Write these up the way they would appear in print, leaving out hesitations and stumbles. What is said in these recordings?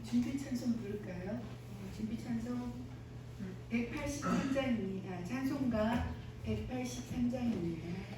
준비 찬송 부를까요? 준비 찬송 183장입니다. 찬송가 183장입니다.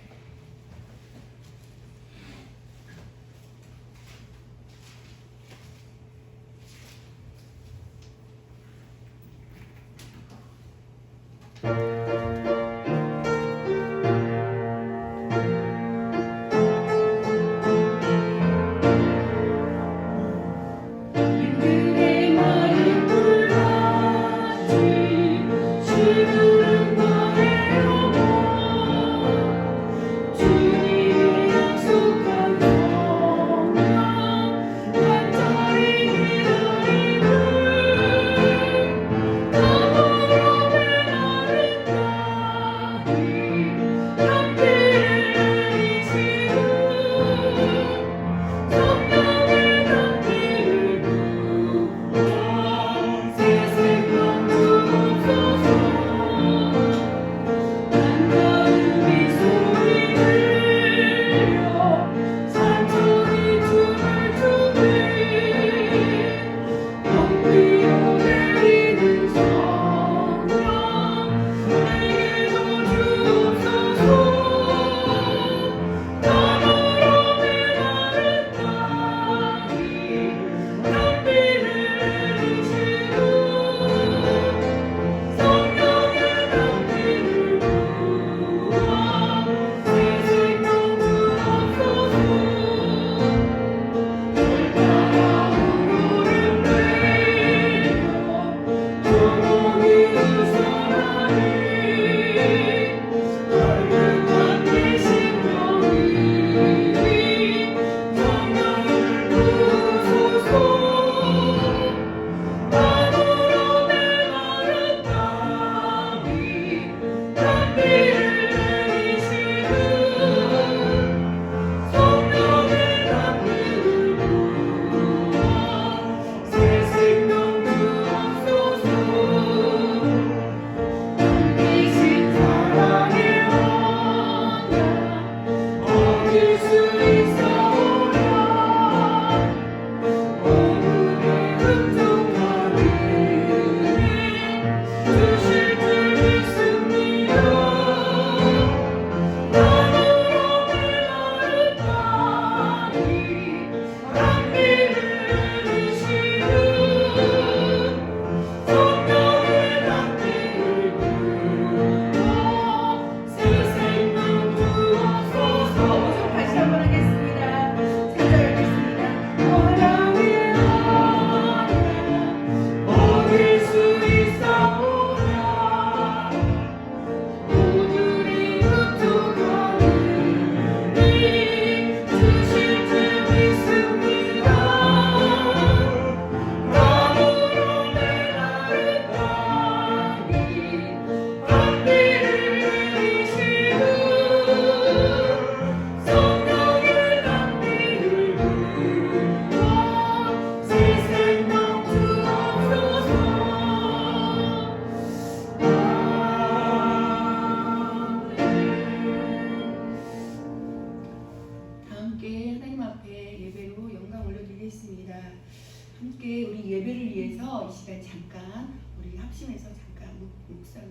함께 우리 예배를 위해서 이 시간 잠깐 우리 합심해서 잠깐 묵상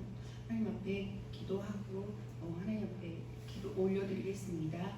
하나님 앞에 기도하고 하나님 앞에 기도 올려드리겠습니다.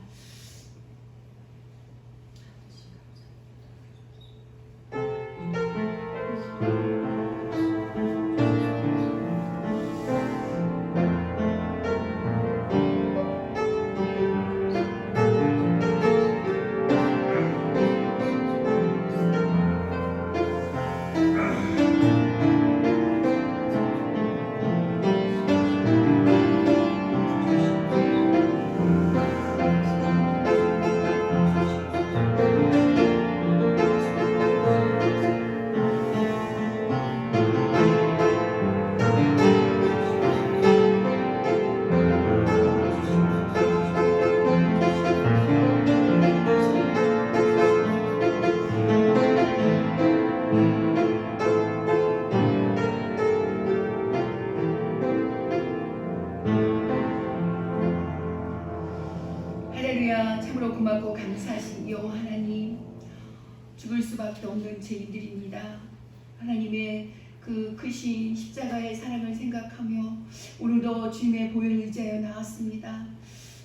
할렐루야. 참으로 고맙고 감사하신 여호와 하나님, 죽을 수밖에 없는 죄인들입니다. 하나님의 그 크신 십자가의 사랑을 생각하며 오늘도 주님의 보혈을 의지하여 나왔습니다.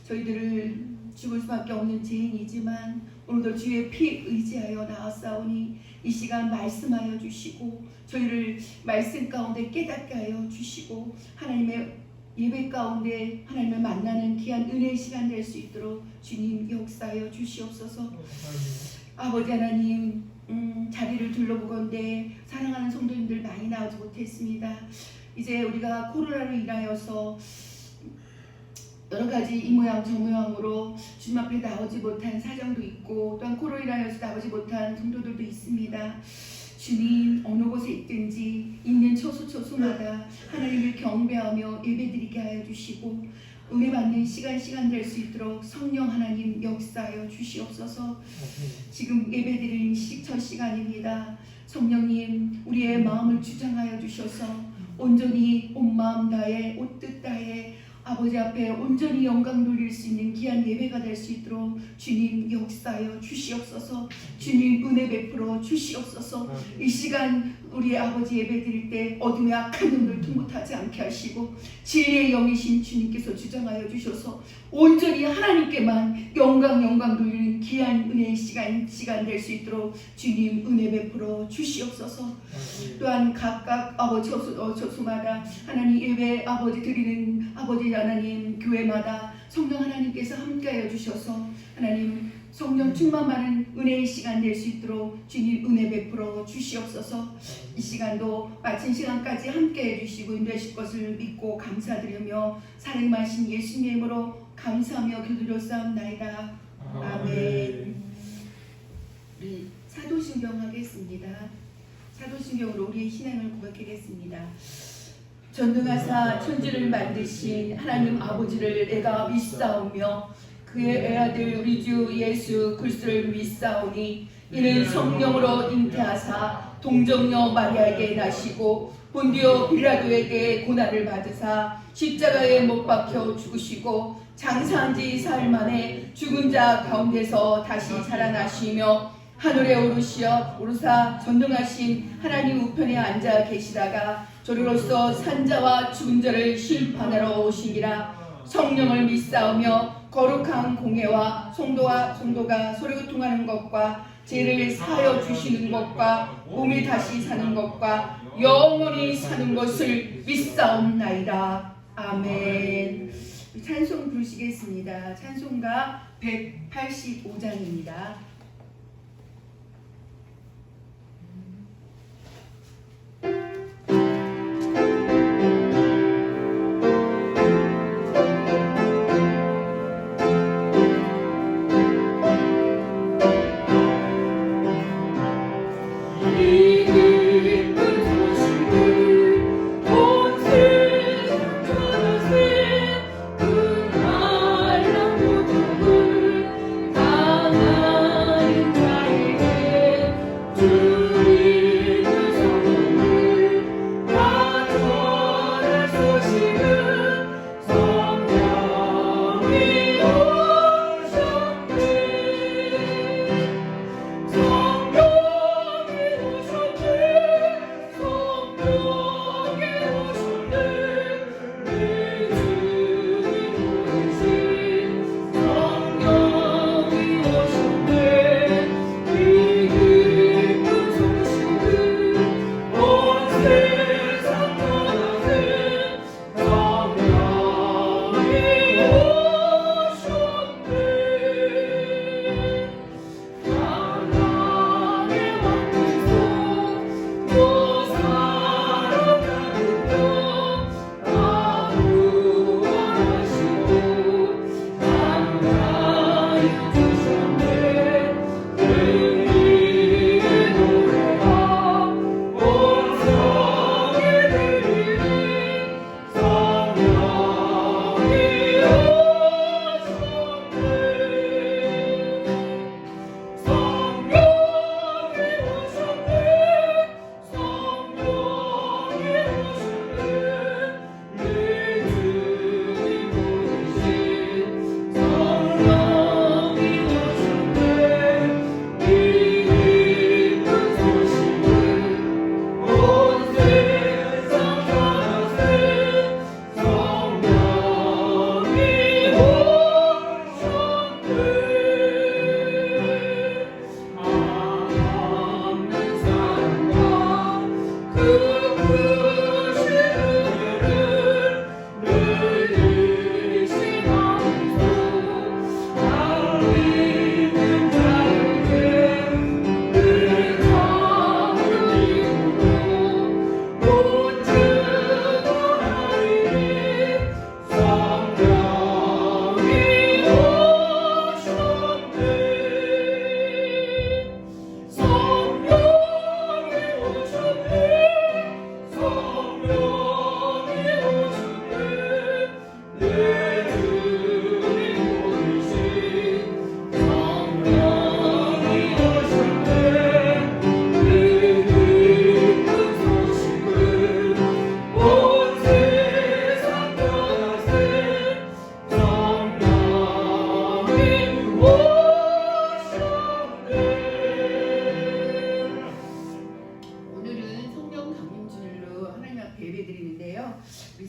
저희들을 죽을 수밖에 없는 죄인이지만 오늘도 주의 피 의지하여 나왔사오니 이 시간 말씀하여 주시고 저희를 말씀 가운데 깨닫게 하여 주시고 하나님의 예배 가운데 하나님을 만나는 귀한 은혜의 시간 될 수 있도록 주님 역사하여 주시옵소서. 아버지 하나님, 자리를 둘러보건대 사랑하는 성도님들 많이 나오지 못했습니다. 이제 우리가 코로나로 인하여서 여러 가지 이 모양 저 모양으로 주님 앞에 나오지 못한 사정도 있고 또한 코로나로 인하여서 나오지 못한 성도들도 있습니다. 주님 어느 곳에 있든지 있는 처소처소마다 하나님을 경배하며 예배드리게 하여 주시고 은혜 받는 시간 될 수 있도록 성령 하나님 역사하여 주시옵소서. 지금 예배드리는 첫 시간입니다. 성령님 우리의 마음을 주장하여 주셔서 온전히 온 마음 다해 온 뜻 다해 아버지 앞에 온전히 영광 돌릴 수 있는 귀한 예배가 될 수 있도록 주님 역사하여 주시옵소서. 주님 은혜 베풀어 주시옵소서. 이 시간 우리 아버지 예배 드릴 때 어둠의 악한 눈을 통못하지 않게 하시고 진리의 영이신 주님께서 주장하여 주셔서 온전히 하나님께만 영광 돌리는 귀한 은혜의 시간 될 수 있도록 주님 은혜 베풀어 주시옵소서. 또한 각각 아버지 처소마다 하나님 예배 아버지 드리는 아버지 하나님 교회마다 성령 하나님께서 함께하여 주셔서 하나님 성령 충만 받은 은혜의 시간 될 수 있도록 주님 은혜 베풀어 주시옵소서. 이 시간도 마친 시간까지 함께해 주시고 인도하실 것을 믿고 감사드리며 사랑하신 예수님의 이름으로 감사하며 기도드렸사옵나이다. 아멘. 우리 사도신경 하겠습니다. 사도신경으로 우리의 신앙을 고백하겠습니다. 전능하사 천지를 만드신 하나님 아버지를 내가 믿사오며 그의 외아들 우리 주 예수 그리스도를 믿사오니 이는 성령으로 잉태하사 동정녀 마리아에게 나시고 본디오 빌라도에게 고난을 받으사 십자가에 못 박혀 죽으시고 장사한 지 사흘 만에 죽은 자 가운데서 다시 살아나시며 하늘에 오르사 전능하신 하나님 우편에 앉아 계시다가 저리로서 산자와 죽은 자를 심판하러 오시니라. 성령을 믿사오며 거룩한 공회와 성도가 서로교통하는 것과 죄를 사하여 주시는 것과 몸이 다시 사는 것과 영원히 사는 것을 믿사옵나이다. 아멘. 찬송 부르시겠습니다. 찬송가 185장입니다.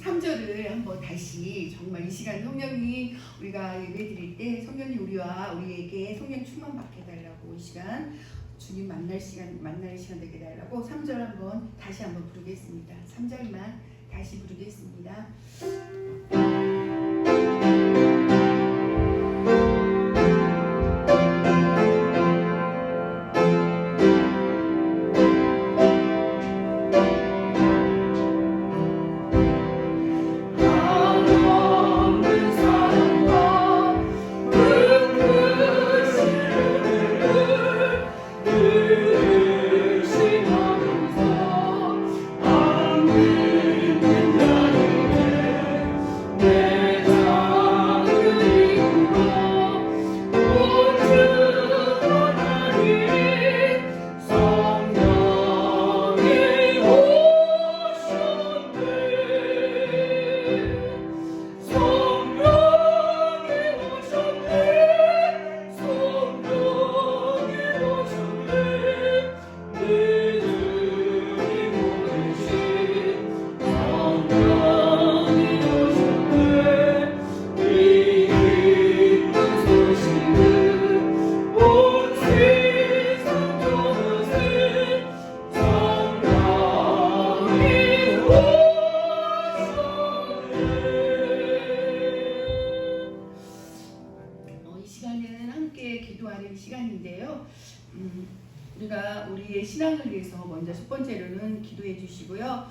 3절을 한번 다시 정말 이 시간 성령이 우리가 예배 드릴 때 성령이 우리에게 성령 충만 받게 해달라고 이 시간 주님 만날 시간 되게 해달라고 3절 한번 다시 한번 부르겠습니다. 3절만 다시 부르겠습니다. 시간인데요. 우리가 우리의 신앙을 위해서 먼저 첫 번째로는 기도해 주시고요.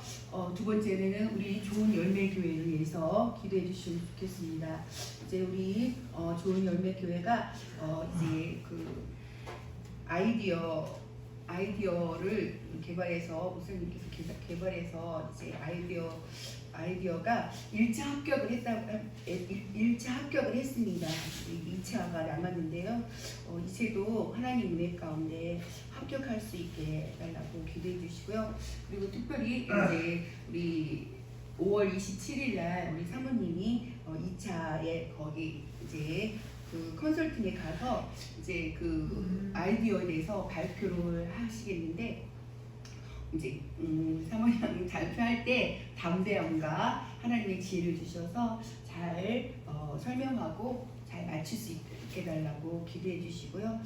두 번째는 우리 좋은 열매 교회를 위해서 기도해 주시면 좋겠습니다. 이제 우리 좋은 열매 교회가 이제 그 아이디어를 개발해서 목사님께서 개발해서 이제 아이디어가 1차 합격을 했습니다. 2차가 남았는데요. 이제도 하나님 은혜 가운데 합격할 수 있게 해달라고 기도해 주시고요. 그리고 특별히 이제 우리 5월 27일 날 우리 사모님이 2차에 거기 이제 그 컨설팅에 가서 이제 그 아이디어에 대해서 발표를 하시겠는데 이제 사모님 발표할 때 담대함과 하나님의 지혜를 주셔서 잘 설명하고 잘 맞출 수 있게 해달라고 기도해 주시고요.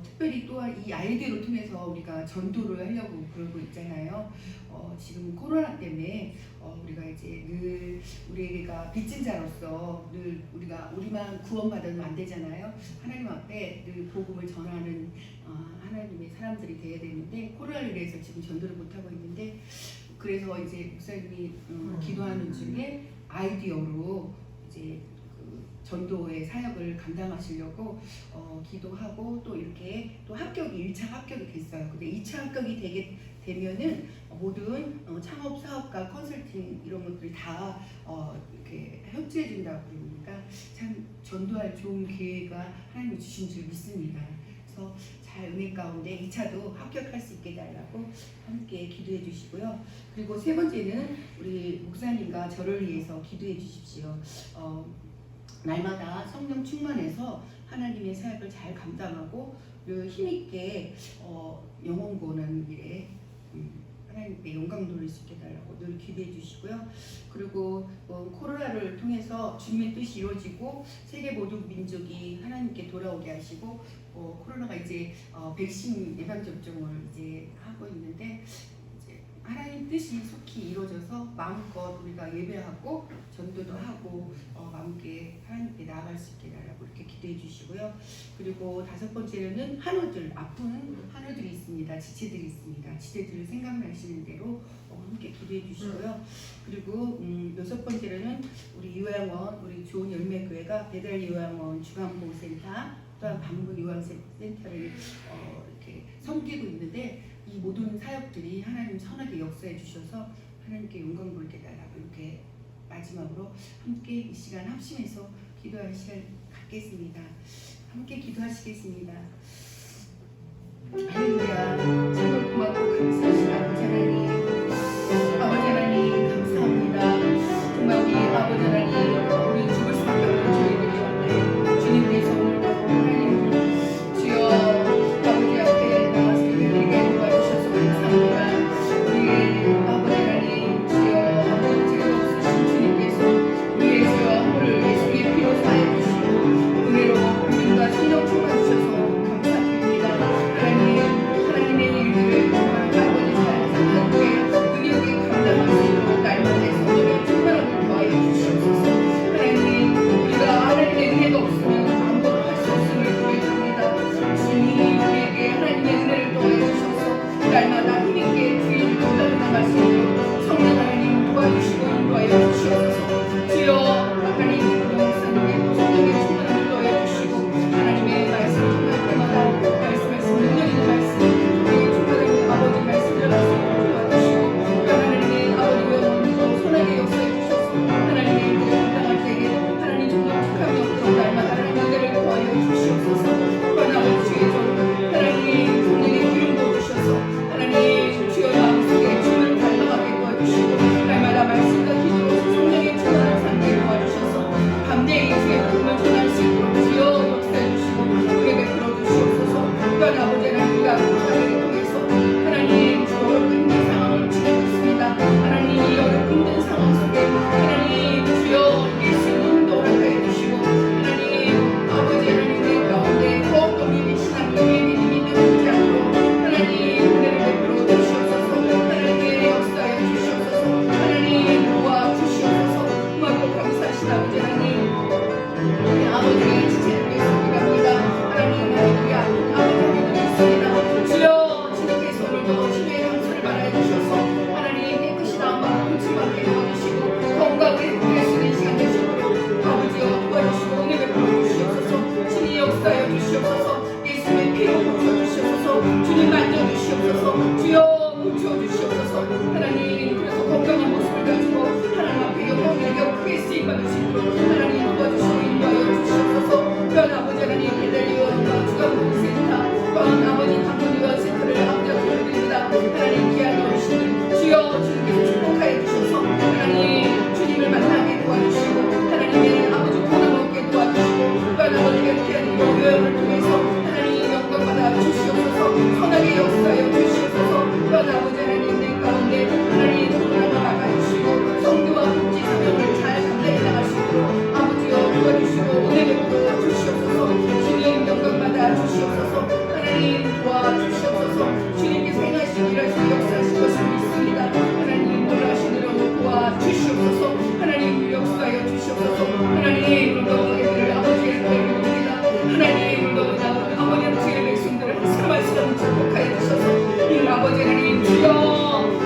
특별히 또한 이 아이디어를 통해서 우리가 전도를 하려고 그러고 있잖아요. 지금 코로나 때문에 우리가 이제 늘 우리가 빚진 자로서 늘 우리만 구원받으면 안 되잖아요. 하나님 앞에 늘 복음을 전하는 하나님의 사람들이 돼야 되는데 코로나로 인해서 지금 전도를 못 하고 있는데 그래서 이제 목사님이 기도하는 중에 아이디어로 이제 전도의 사역을 감당하시려고 기도하고 또 이렇게 또 1차 합격이 됐어요. 근데 2차 합격이 되면은 모든 창업 사업과 컨설팅 이런 것들이 다 이렇게 협조해 준다고 그러니까 참 전도할 좋은 기회가 하나님이 주신 줄 믿습니다. 그래서 잘 은혜 가운데 2차도 합격할 수 있게 해달라고 함께 기도해 주시고요. 그리고 세 번째는 우리 목사님과 저를 위해서 기도해 주십시오. 날마다 성령 충만해서 하나님의 사역을 잘 감당하고 힘있게 영혼 구원하는 일에 하나님께 영광 돌릴 수 있게 해달라고 늘 기도해 주시고요. 그리고 코로나를 통해서 주님의 뜻이 이루어지고 세계 모든 민족이 하나님께 돌아오게 하시고 코로나가 이제 백신 예방 접종을 이제 하고 있는데 하나님 뜻이 속히 이루어져서 마음껏 우리가 예배하고 전도도 하고 마음께 하나님께 나아갈 수 있게 해달라고 이렇게 기도해 주시고요. 그리고 다섯 번째로는 아픈 한우들이 있습니다. 지체들이 있습니다. 지체들을 생각나시는 대로 함께 기도해 주시고요. 그리고 여섯 번째로는 우리 요양원, 우리 좋은 열매교회가 배달 요양원 주간보호센터 또한 방문 요양센터를 이렇게 섬기고 있는데 이 모든 사역들이 하나님 선하게 역사해 주셔서 하나님께 영광 돌게 달라고 이렇게 마지막으로 함께 이 시간 합심해서 기도할 시간 갖겠습니다. 함께 기도하시겠습니다. 할렐루야. 참을 고맙고 감사하신 아버지 하나님, 아버지 하나님 감사합니다. 정말 우리 아버지 하나님, 우리 죽을 수밖에 없는 저희들이 주님 위해서 오늘도 하나님 주여 아버지 앞에 나와서 예배드리게 도와주셔서 감사합니다. 우리 아버지 하나님 주여 아버지 제가 없으신 주님 붙여 주시옵소서. 하나님, 그래서 건강한 모습을 가지고 하나님 앞에 영광을 더 크게 쓰임 받을 수 있도록 하나님 도와주시고 인도하여 주시옵소서. 또한 아버지 하나님 배달리와 주간복센터 또한 아버지 당분이와 센터를 아버지 앞에 올립니다. 하나님 귀한 어르신들 주여 주님께서 축복하여 주셔서 하나님 주님을 만나게 도와주시고 하나님의 아버지 권한 얻게 도와주시고 또한 아버지가 이렇게 하는 요요를 통해서 하나님 영광 받아 주시옵소서. 선하게 역사하여 주시옵소서. 또한 아버지 하나님 내 가운데 하나님 코로나가 막아주시고 성도와 복지 사명을 잘 감당해 나갈 수 있도록 아버지여 도와주시고 은혜 베풀어 주시옵소서. 주님 영광 받아 주시옵소서. 하나님 도와주시옵소서. 주님께서 행하시고 일하시고 역사하실 것을 믿습니다. 하나님 놀라시느라고 도와주시옵소서. 하나님 역사하여 주시옵소서. 하나님 너무 애들을 아버지의 은혜를 봅니다. 하나님 너무 아버지 주의 백성들을 하스름하시는 축복하여 주셔서 이 아버지 하나님 주여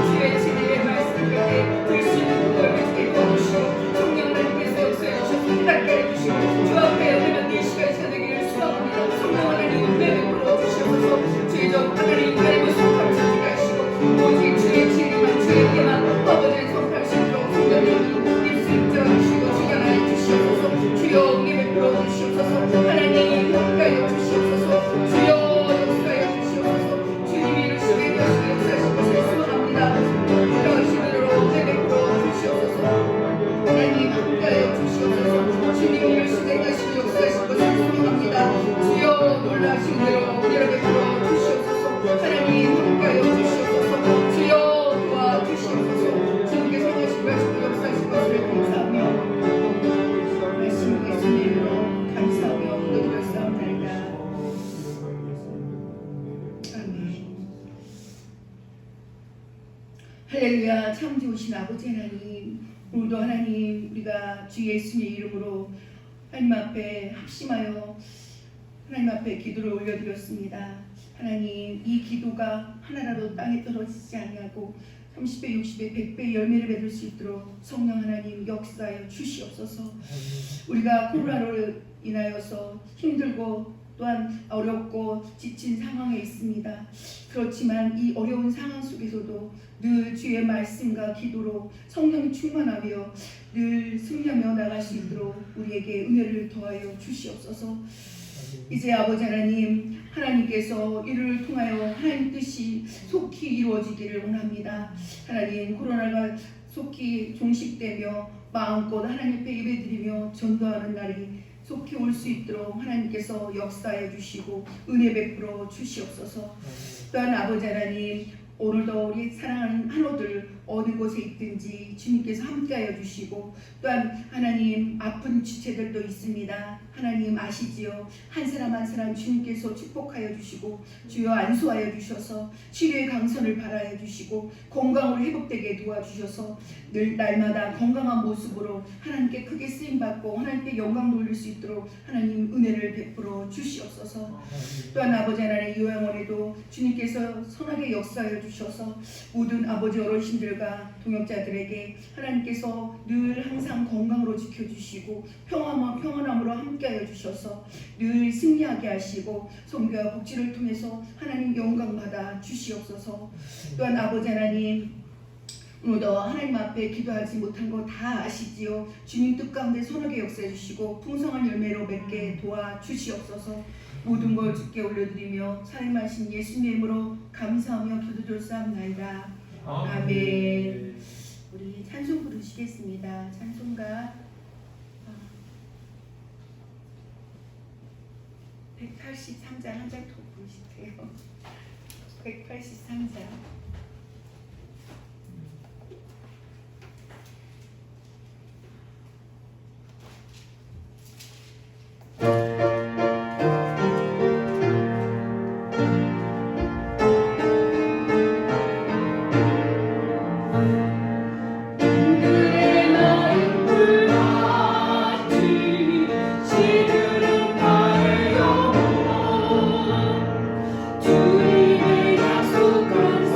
주의 진리의 말씀을 뵙게 들 수 있는 그걸 뵙게 도와주시고 성령 하나님께서 역사해 주셔서 깨닫게 해주시고 주 앞에 은혜만 이 시간 되기를 수고합니다. 성령 하나님 은혜 베풀어 주시옵소서. 주의 전 하나님 나의 모습 감사하게 하시고 오직 주의 진리만 주의 은혜만 아버지의 성할 수 있도록 성령님 입술 들어주시고 주관하여 주시옵소서. 주여 은혜 베풀어 주시옵소서. 하나님 역사하여 주시옵소서. 주여 역사하여 주시옵소서. 주님이 이루시게 되시고 역사하실 것을 소원합니다. 그러신 대로 은혜 베풀어 주시옵소서. 하나님 함께하여 주시옵소서. 주님이 이루시게 되시고 역사하실 것을 소원합니다. 주여 놀라신 대로 은혜 베풀어 주시옵소서. 하나님 함께하여 주시옵소서. 주여 도와주시옵소서. 주님께서 행하시고 하시고 역사하실 것을 감사하며 말씀 예수님으로 감사하며 기도드렸사옵나이다. 아멘. 할렐루야. 참 좋으신 아버지 하나님, 오늘도 하나님 우리가 주 예수님의 이름으로 하나님 앞에 합심하여 하나님 앞에 기도를 올려드렸습니다. 하나님 이 기도가 하나라도 땅에 떨어지지 아니하고 30배, 60배, 100배 열매를 맺을 수 있도록 성령 하나님 역사하여 주시옵소서. 우리가 코로나로 인하여서 힘들고 또한 어렵고 지친 상황에 있습니다. 그렇지만 이 어려운 상황 속에서도 늘 주의 말씀과 기도로 성령이 충만하며 늘 승리하며 나갈 수 있도록 우리에게 은혜를 더하여 주시옵소서. 이제 아버지 하나님, 하나님께서 이를 통하여 하나님 뜻이 속히 이루어지기를 원합니다. 하나님 코로나가 속히 종식되며 마음껏 하나님 앞에 예배드리며 전도하는 날이 속히 올 수 있도록 하나님께서 역사해 주시고 은혜 베풀어 주시옵소서. 또한 아버지 하나님, 오늘도 우리 사랑하는 한호들 어느 곳에 있든지 주님께서 함께하여 주시고 또한 하나님 아픈 지체들도 있습니다. 하나님 아시지요. 한 사람 한 사람 주님께서 축복하여 주시고 주여 안수하여 주셔서 치료의 강선을 발하여 주시고 건강을 회복되게 도와주셔서 늘 날마다 건강한 모습으로 하나님께 크게 쓰임받고 하나님께 영광 돌릴 수 있도록 하나님 은혜를 베풀어 주시옵소서. 또한 아버지 하나님 요양원에도 주님께서 선하게 역사하여 주셔서 모든 아버지 어르신들과 동역자들에게 하나님께서 늘 항상 건강으로 지켜주시고 평안함으로 함께하여 주셔서 늘 승리하게 하시고 선교와 복지를 통해서 하나님 영광 받아 주시옵소서. 또한 아버지 하나님, 오늘도 하나님 앞에 기도하지 못한 거 다 아시지요. 주님 뜻 가운데 선하게 역사해 주시고 풍성한 열매로 맺게 도와주시옵소서. 모든 걸 주께 올려드리며 살림하신 예수님의 이름으로 감사하며 기도드렸사옵나이다. 아멘. 우리 찬송 부르시겠습니다. 찬송가 183장 한 장 더 부르실게요. 183장. 주님의 약속한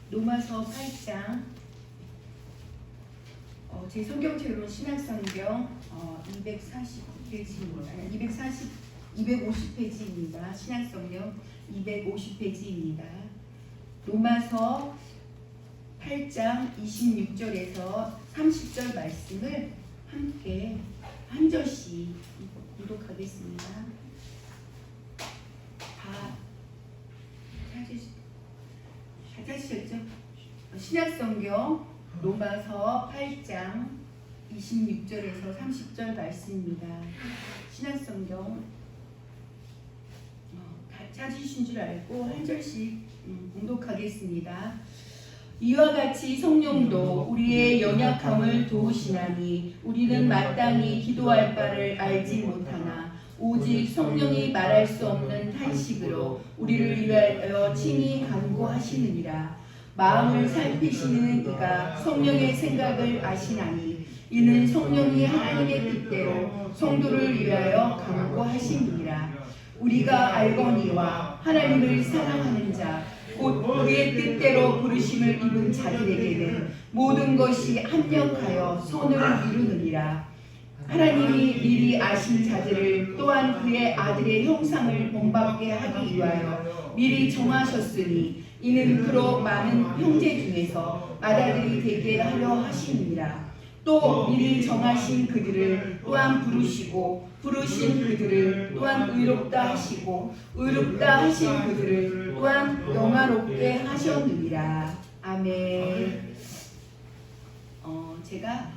로마서 8장 제 성경책으로는 신약성경 250페이지입니다. 신약성경 250페이지입니다. 로마서 8장 26절에서 30절 말씀을 함께 한 절씩 교독하겠습니다. 다 찾으셨죠? 신약성경 로마서 8장 26절에서 30절 말씀입니다. 신약성경 다 찾으신 줄 알고 한 절씩 봉독하겠습니다. 이와 같이 성령도 우리의 연약함을 도우시나니 우리는 마땅히 기도할 바를 알지 못하나 오직 성령이 말할 수 없는 탄식으로 우리를 위하여 친히 간구하시느니라. 마음을 살피시는 이가 성령의 생각을 아시나니 이는 성령이 하나님의 뜻대로 성도를 위하여 간구하시느니라. 우리가 알거니와 하나님을 사랑하는 자 곧 그의 뜻대로 부르심을 입은 자들에게는 모든 것이 합력하여 선을 이루느니라. 하나님이 미리 아신 자들을 또한 그의 아들의 형상을 본받게 하기 위하여 미리 정하셨으니 이는 그로 많은 형제 중에서 맏아들이 되게 하려 하시느니라. 또 미리 정하신 그들을 또한 부르시고 부르신 그들을 또한 의롭다 하시고 의롭다 하신 그들을 또한 영화롭게 하셨느니라. 아멘. 제가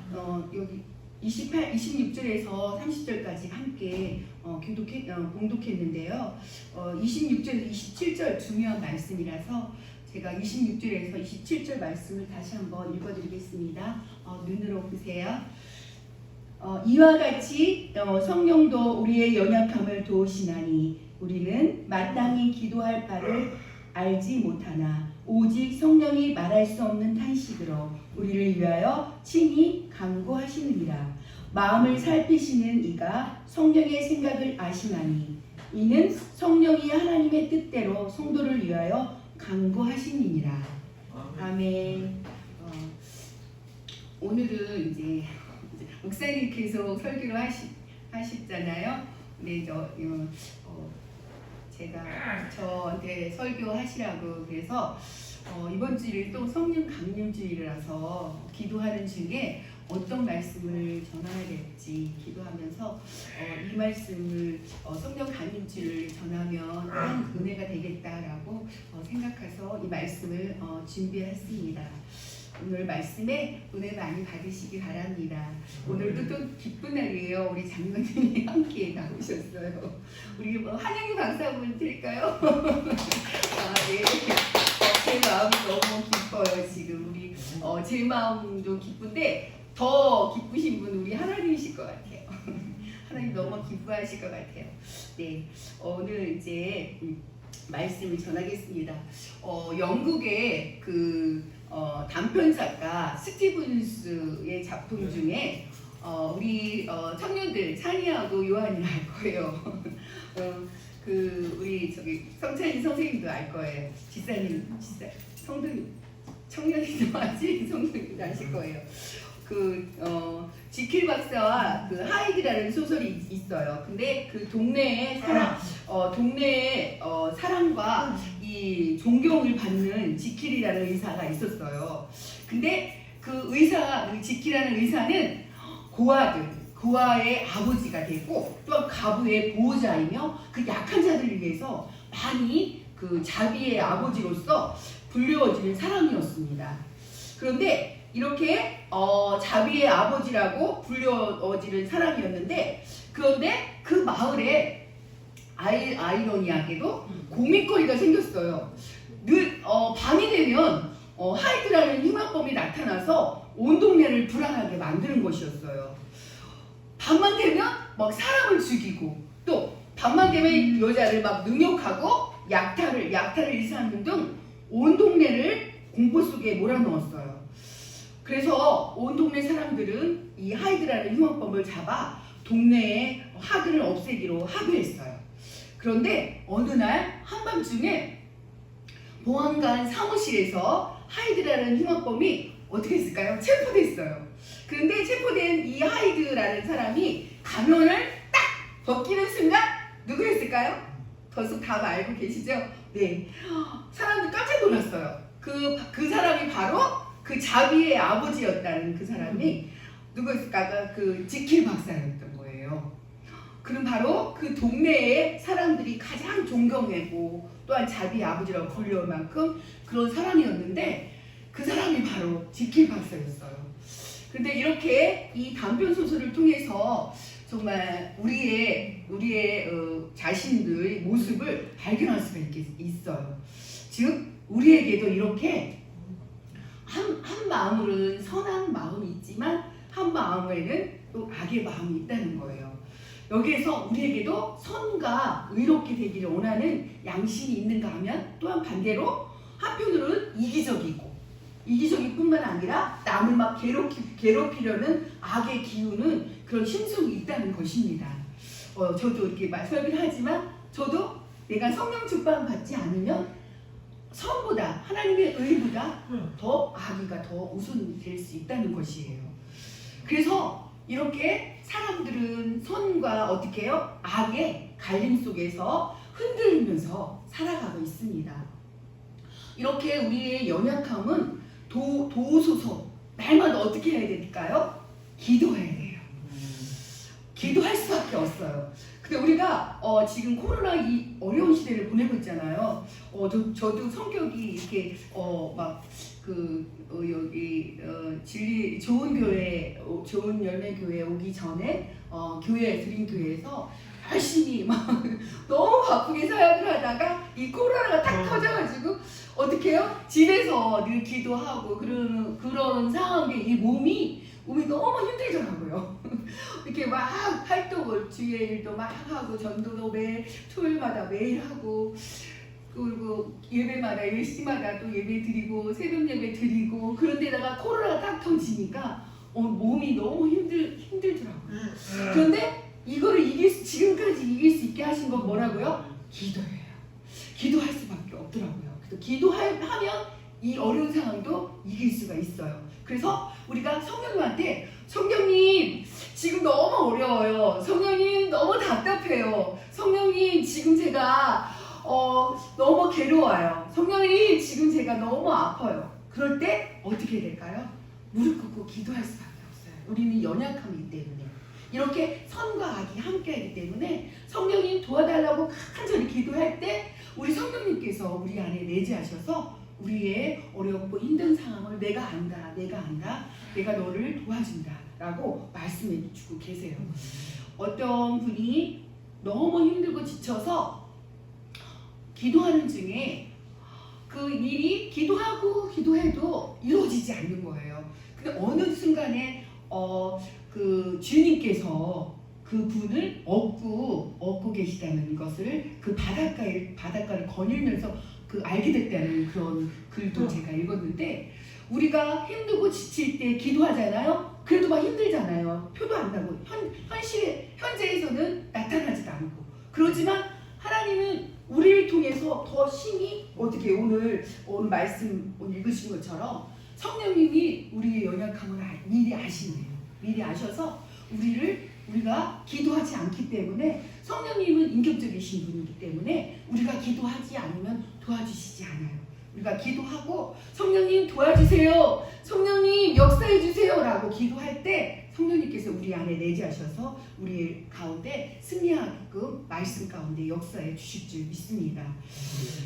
여기 26절에서 30절까지 함께 봉독했는데요. 26절에서 27절 중요한 말씀이라서 제가 26절에서 27절 말씀을 다시 한번 읽어드리겠습니다. 눈으로 보세요. 이와 같이 성령도 우리의 연약함을 도우시나니 우리는 마땅히 기도할 바를 알지 못하나 오직 성령이 말할 수 없는 탄식으로 우리를 위하여 친히 간구하시느니라. 마음을 살피시는 이가 성령의 생각을 아시나니 이는 성령이 하나님의 뜻대로 성도를 위하여 간구하시느니라. 아멘. 오늘은 이제 목사님 계속 설교를 하셨잖아요. 근데 제가 저한테 설교하시라고 그래서 이번 주일 또 성령 강림주일이라서 기도하는 중에 어떤 말씀을 전해야 될지 기도하면서 이 말씀을 성령 강림주일을 전하면 한 은혜가 되겠다라고 생각해서 이 말씀을 준비했습니다. 오늘 말씀에 은혜 많이 받으시기 바랍니다. 오늘도 또 기쁜 날이에요. 우리 장로님이 함께 나오셨어요. 우리 한영희 박사 한번 드릴까요? 네. 제 마음이 너무 기뻐요. 지금 우리 제 마음도 기쁜데 더 기쁘신 분 우리 하나님이실 것 같아요. 하나님 너무 기뻐하실 것 같아요. 네, 오늘 이제 말씀을 전하겠습니다. 영국의 단편 작가 스티븐스의 작품 중에 우리 청년들 찬이하고 요한이 알 거예요. 우리 성찬이 선생님도 알 거예요. 성도님, 청년이도 아직 성도님도 아실 거예요. 지킬 박사와 하이드라는 소설이 있어요. 근데 그 동네에 사랑과 이 존경을 받는 지킬이라는 의사가 있었어요. 근데 그 지킬이라는 의사는 고아의 아버지가 되고 또한 가부의 보호자이며 그 약한 자들을 위해서 많이 자비의 아버지로서 불려지는 사람이었습니다. 그런데 이렇게 자비의 아버지라고 불려지는 사람이었는데 그런데 그 마을에 아이러니하게도 고민거리가 생겼어요. 늘 밤이 되면 하이드라는 흉악범이 나타나서 온 동네를 불안하게 만드는 것이었어요. 밤만 되면 막 사람을 죽이고 또 밤만 되면 여자를 막 능욕하고 약탈을 일삼는 등 온 동네를 공포 속에 몰아넣었어요. 그래서 온 동네 사람들은 이 하이드라는 흉악범을 잡아 동네에 하드를 없애기로 합의했어요. 그런데 어느 날 한밤중에 보안관 사무실에서 하이드라는 흉악범이 어떻게 했을까요? 체포됐어요. 그런데 체포된 이 하이드라는 사람이 가면을 딱 벗기는 순간 누구였을까요? 벌써 다 알고 계시죠? 네. 사람들 깜짝 놀랐어요. 그 사람이 바로 그 자비의 아버지였다는 그 사람이 누구였을까가 그 지킬 박사였던 거예요. 그는 바로 그 동네에 사람들이 가장 존경하고 또한 자비의 아버지라고 불려올 만큼 그런 사람이었는데 그 사람이 바로 지킬 박사였어요. 그런데 이렇게 이 단편 소설을 통해서 정말 우리의 자신들의 모습을 발견할 수가 있어요. 즉 우리에게도 이렇게 한 마음으로는 선한 마음이 있지만 한 마음에는 또 악의 마음이 있다는 거예요. 여기에서 우리에게도 선과 의롭게 되기를 원하는 양심이 있는가 하면 또한 반대로 한편으로는 이기적일 뿐만 아니라 남을 막 괴롭히려는 악의 기운은 그런 심성이 있다는 것입니다. 저도 이렇게 설교를 하지만 저도 내가 성령 축방 받지 않으면 선보다 하나님의 의보다 더 악의가 더 우선될 수 있다는 것이에요. 그래서 이렇게 사람들은 선과 어떻게 해요? 악의 갈림 속에서 흔들리면서 살아가고 있습니다. 이렇게 우리의 연약함은 도우소서 날마다 어떻게 해야 될까요? 기도해야 돼요. 기도할 수밖에 없어요. 근데 우리가 지금 코로나 이 어려운 시대를 보내고 있잖아요. 저도 성격이 이렇게 진리 좋은 교회, 좋은 열매 교회 오기 전에 드림 교회에서 열심히 막 너무 바쁘게 사역을 하다가 이 코로나가 딱 터져가지고 어떻게 해요? 집에서 늘 기도하고 그런 상황에 이 몸이 너무 힘들더라고요. 이렇게 막 활동을 주의 일도 막 하고 전도도 매일 토요일마다 매일 하고 그리고 예배마다 예시마다 또 예배 드리고 새벽 예배 드리고 그런데다가 코로나가 딱 터지니까 몸이 너무 힘들더라고요. 그런데 이거를 지금까지 이길 수 있게 하신 건 뭐라고요? 기도예요. 기도할 수밖에 없더라고요. 그래서 기도하면 이 어려운 상황도 이길 수가 있어요. 그래서 우리가 성령님한테 성령님 지금 너무 어려워요. 성령님 너무 답답해요. 성령님 지금 제가 너무 괴로워요. 성령님 지금 제가 너무 아파요. 그럴 때 어떻게 될까요? 무릎 꿇고 기도할 수밖에 없어요. 우리는 연약함이기 때문에. 이렇게 선과 악이 함께하기 때문에 성령님 도와달라고 간절히 기도할 때 우리 성령님께서 우리 안에 내재하셔서 우리의 어렵고 힘든 상황을 내가 안다 내가 너를 도와준다 라고 말씀해 주고 계세요. 어떤 분이 너무 힘들고 지쳐서 기도하는 중에 그 일이 기도해도 이루어지지 않는 거예요. 근데 어느 순간에 그 주님께서 그 분을 얻고 계시다는 것을 그 바닷가를 거닐면서 알게 됐다는 그런 글도 제가 읽었는데 우리가 힘들고 지칠 때 기도하잖아요. 그래도 막 힘들잖아요. 표도 안 나고 현재에서는 나타나지도 않고 그러지만 하나님은 우리를 통해서 더 심히 어떻게 오늘 말씀 읽으신 것처럼 성령님이 우리의 연약함을 미리 아시네요. 미리 아셔서 우리가 기도하지 않기 때문에 성령님은 인격적이신 분이기 때문에 우리가 기도하지 않으면 도와주시지 않아요. 우리가 기도하고 성령님 도와주세요. 성령님 역사해 주세요 라고 기도할 때 성령님께서 우리 안에 내재하셔서 우리 가운데 승리하게끔 말씀 가운데 역사해 주실 줄 믿습니다.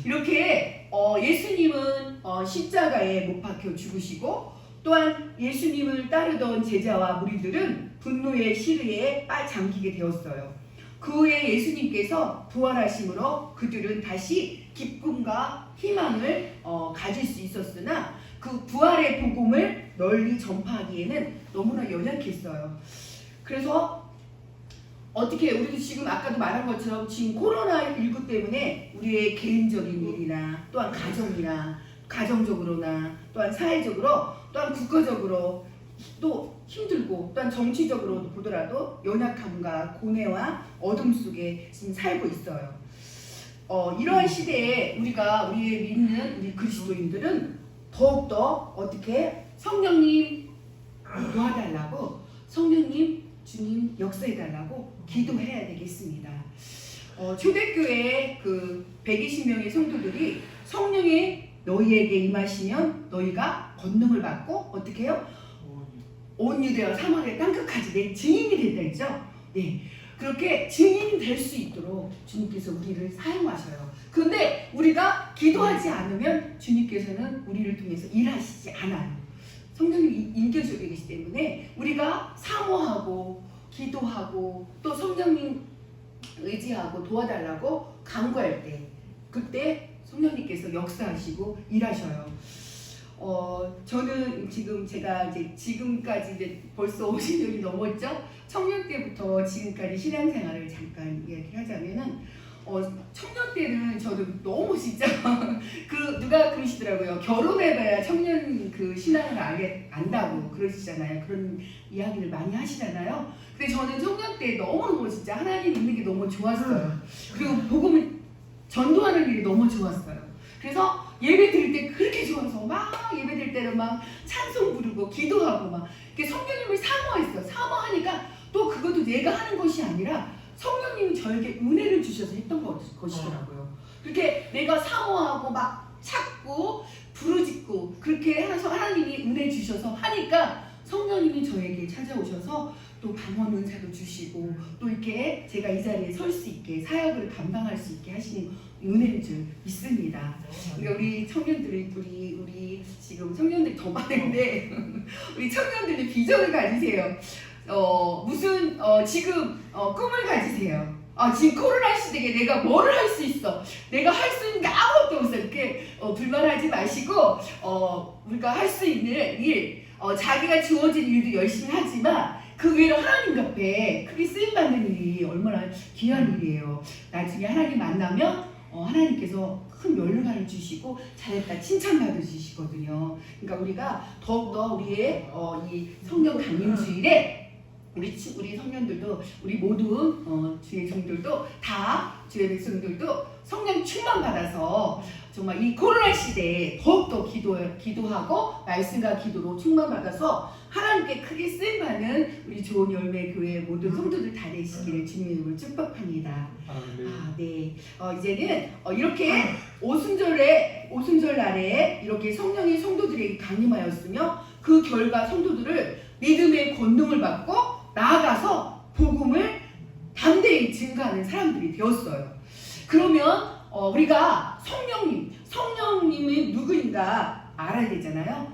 이렇게 예수님은 십자가에 못 박혀 죽으시고 또한 예수님을 따르던 제자와 무리들은 분노의 시르에 잠기게 되었어요. 그 후에 예수님께서 부활하심으로 그들은 다시 기쁨과 희망을 가질 수 있었으나 그 부활의 복음을 널리 전파하기에는 너무나 연약했어요. 그래서 어떻게 우리도 지금 아까도 말한 것처럼 지금 코로나19 때문에 우리의 개인적인 일이나 또한 가정적으로나 또한 사회적으로 또한 국가적으로 또 힘들고 또한 정치적으로 보더라도 연약함과 고뇌와 어둠 속에 지금 살고 있어요. 이러한 시대에 우리의 믿는 우리 그리스도인들은 더욱더 어떻게 성령님 도와달라고, 성령님 주님 역사해달라고 기도해야 되겠습니다. 초대교회 그 120명의 성도들이 성령이 너희에게 임하시면 너희가 권능을 받고 어떻게 해요? 온 유대와 사마리아 땅끝까지 내 증인이 된다 했죠. 네, 그렇게 증인이 될 수 있도록 주님께서 우리를 사용하셔요. 근데 우리가 기도하지 않으면 주님께서는 우리를 통해서 일하시지 않아요. 성령님이 인격적이기 계시기 때문에 우리가 사모하고 기도하고 또 성령님 의지하고 도와달라고 간구할 때, 그때 성령님께서 역사하시고 일하셔요. 저는 지금 제가 지금까지 벌써 50년이 넘었죠. 청년 때부터 지금까지 신앙생활을 잠깐 이야기하자면은 청년 때는 저도 너무 진짜 누가 그러시더라고요. 결혼해봐야 청년 그 신앙을 안다고 그러시잖아요. 그런 이야기를 많이 하시잖아요. 근데 저는 청년 때 너무너무 진짜 하나님 있는 게 너무 좋았어요. 그리고 복음을 전도하는 일이 너무 좋았어요. 그래서 예배 드릴 때 그렇게 좋아서 막 예배 드릴 때는 막 찬송 부르고 기도하고 막 성령님을 사모했어요. 사모하니까 또 그것도 내가 하는 것이 아니라 성령님이 저에게 은혜를 주셔서 했던 것이더라고요. 그렇게 내가 사모하고 막 찾고 부르짖고 그렇게 해서 하나님이 은혜 주셔서 하니까 성령님이 저에게 찾아오셔서 또 방언 은사도 주시고 또 이렇게 제가 이 자리에 설 수 있게 사역을 감당할 수 있게 하시는 은혜를 좀 믿습니다. 그러니까 우리 청년들이 우리 지금 청년들이 더 많은데 우리 청년들이 비전을 가지세요. 지금 꿈을 가지세요. 지금 코로나 시대에 내가 뭐를 할 수 있어? 내가 할 수 있는 게 아무것도 없어. 이렇게 불만하지 마시고 우리가 할 수 있는 일, 자기가 주어진 일도 열심히 하지만 그 외로 하나님 옆에 크게 쓰임받는 일이 얼마나 귀한 일이에요. 나중에 하나님 만나면 하나님께서 큰 면류관을 주시고 잘했다 칭찬받아 주시거든요. 그러니까 우리가 더욱더 우리의 이 성령 강림주일에 우리 성년들도 우리 모든 주의 종들도 다 주의 백성들도 성령 충만 받아서 정말 이 코로나 시대에 더욱더 기도하고 말씀과 기도로 충만 받아서 하나님께 크게 쓰임받는 우리 좋은 열매 교회 모든 성도들 다 되시기를 주님의 이름으로 축복합니다. 네. 이제는 이렇게 오순절 날에 이렇게 성령이 성도들에게 강림하였으며 그 결과 성도들을 믿음의 권능을 받고 나아가서 복음을 담대히 증거하는 사람들이 되었어요. 그러면 우리가 성령님이 누구인가 알아야 되잖아요.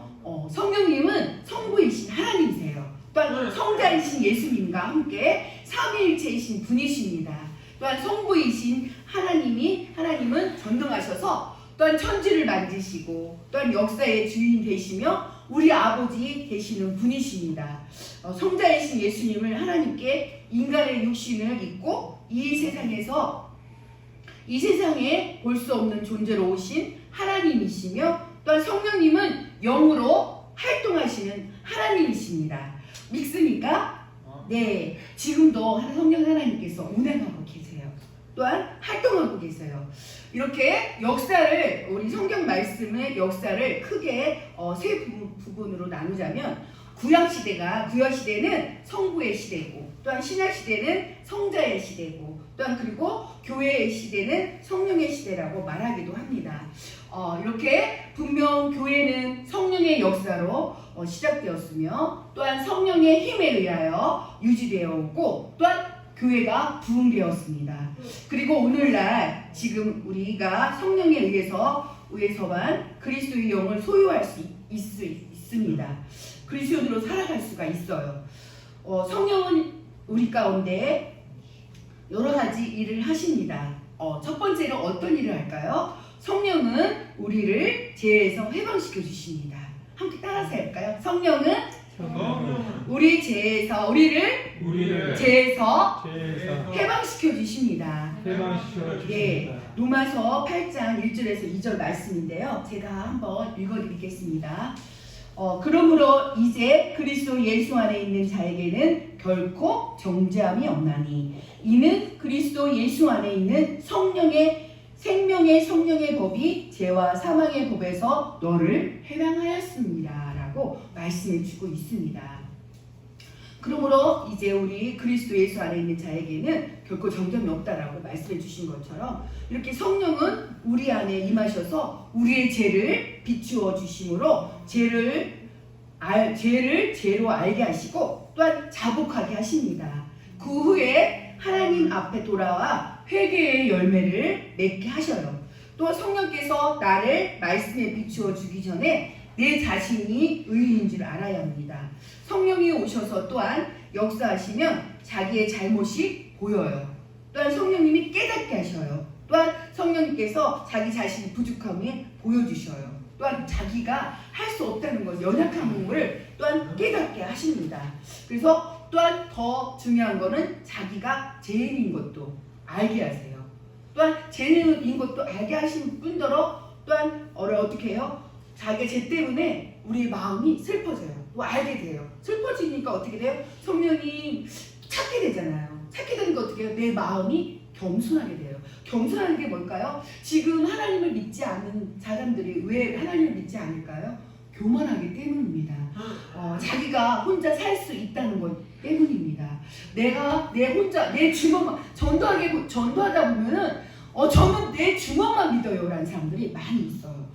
성령님은 성부이신 하나님이세요. 또한 성자이신 예수님과 함께 삼위일체이신 분이십니다. 또한 성부이신 하나님은 전능하셔서 또한 천지를 만지시고 또한 역사의 주인 되시며 우리 아버지 되시는 분이십니다. 성자이신 예수님을 하나님께 인간의 육신을 입고 이 세상에 볼 수 없는 존재로 오신 하나님이시며 또한 성령님은 영으로 활동하시는 하나님이십니다. 믿습니까? 네, 지금도 성령 하나님께서 운행하고 계세요. 또한 활동하고 계세요. 이렇게 역사를 우리 성경 말씀의 역사를 크게 세 부분으로 나누자면 구약시대는 성부의 시대고 또한 신약시대는 성자의 시대고 또한 그리고 교회의 시대는 성령의 시대라고 말하기도 합니다. 이렇게 분명 교회는 성령의 역사로 시작되었으며 또한 성령의 힘에 의하여 유지되어 오고 또한 교회가 부흥되었습니다. 그리고 오늘날 지금 우리가 성령에 의해서만 그리스도의 영을 소유할 수 있습니다. 그리스도인으로 살아갈 수가 있어요. 성령은 우리 가운데 여러 가지 일을 하십니다. 첫 번째로 어떤 일을 할까요? 성령은 우리를 죄에서 해방시켜 주십니다. 함께 따라서 할까요? 성령은 우리를 죄에서 해방시켜 주십니다. 네, 로마서 8장 1절에서 2절 말씀인데요. 제가 한번 읽어드리겠습니다. 그러므로 이제 그리스도 예수 안에 있는 자에게는 결코 정죄함이 없나니 이는 그리스도 예수 안에 있는 성령의 생명의 성령의 법이 죄와 사망의 법에서 너를 해방하였습니다 라고 말씀해 주고 있습니다. 그러므로 이제 우리 그리스도 예수 안에 있는 자에게는 결코 정점이 없다라고 말씀해 주신 것처럼 이렇게 성령은 우리 안에 임하셔서 우리의 죄를 비추어 주심으로 죄를 죄로 알게 하시고 또한 자복하게 하십니다. 그 후에 하나님 앞에 돌아와 회개의 열매를 맺게 하셔요. 또 성령께서 나를 말씀에 비추어 주기 전에 내 자신이 의인인 줄 알아야 합니다. 성령이 오셔서 또한 역사하시면 자기의 잘못이 보여요. 또한 성령님이 깨닫게 하셔요. 또한 성령님께서 자기 자신의 부족함을 보여주셔요. 또한 자기가 할 수 없다는 것, 연약함을 또한 깨닫게 하십니다. 그래서 또한 더 중요한 거는 자기가 죄인인 것도 알게 하세요. 또한 죄인인 것도 알게 하신 뿐더러 또한 어떻게 해요? 자기의 죄 때문에 우리의 마음이 슬퍼져요. 또 알게 돼요. 슬퍼지니까 어떻게 돼요? 성령이 찾게 되잖아요. 찾게 되니까 어떻게 해요? 내 마음이 겸손하게 돼요. 겸손하는 게 뭘까요? 지금 하나님을 믿지 않는 사람들이 왜 하나님을 믿지 않을까요? 교만하기 때문입니다. 자기가 혼자 살 수 있다는 것 때문입니다. 내가 내 주먹만 전도하다 보면은 저는 내 주먹만 믿어요 라는 사람들이 많이 있어요.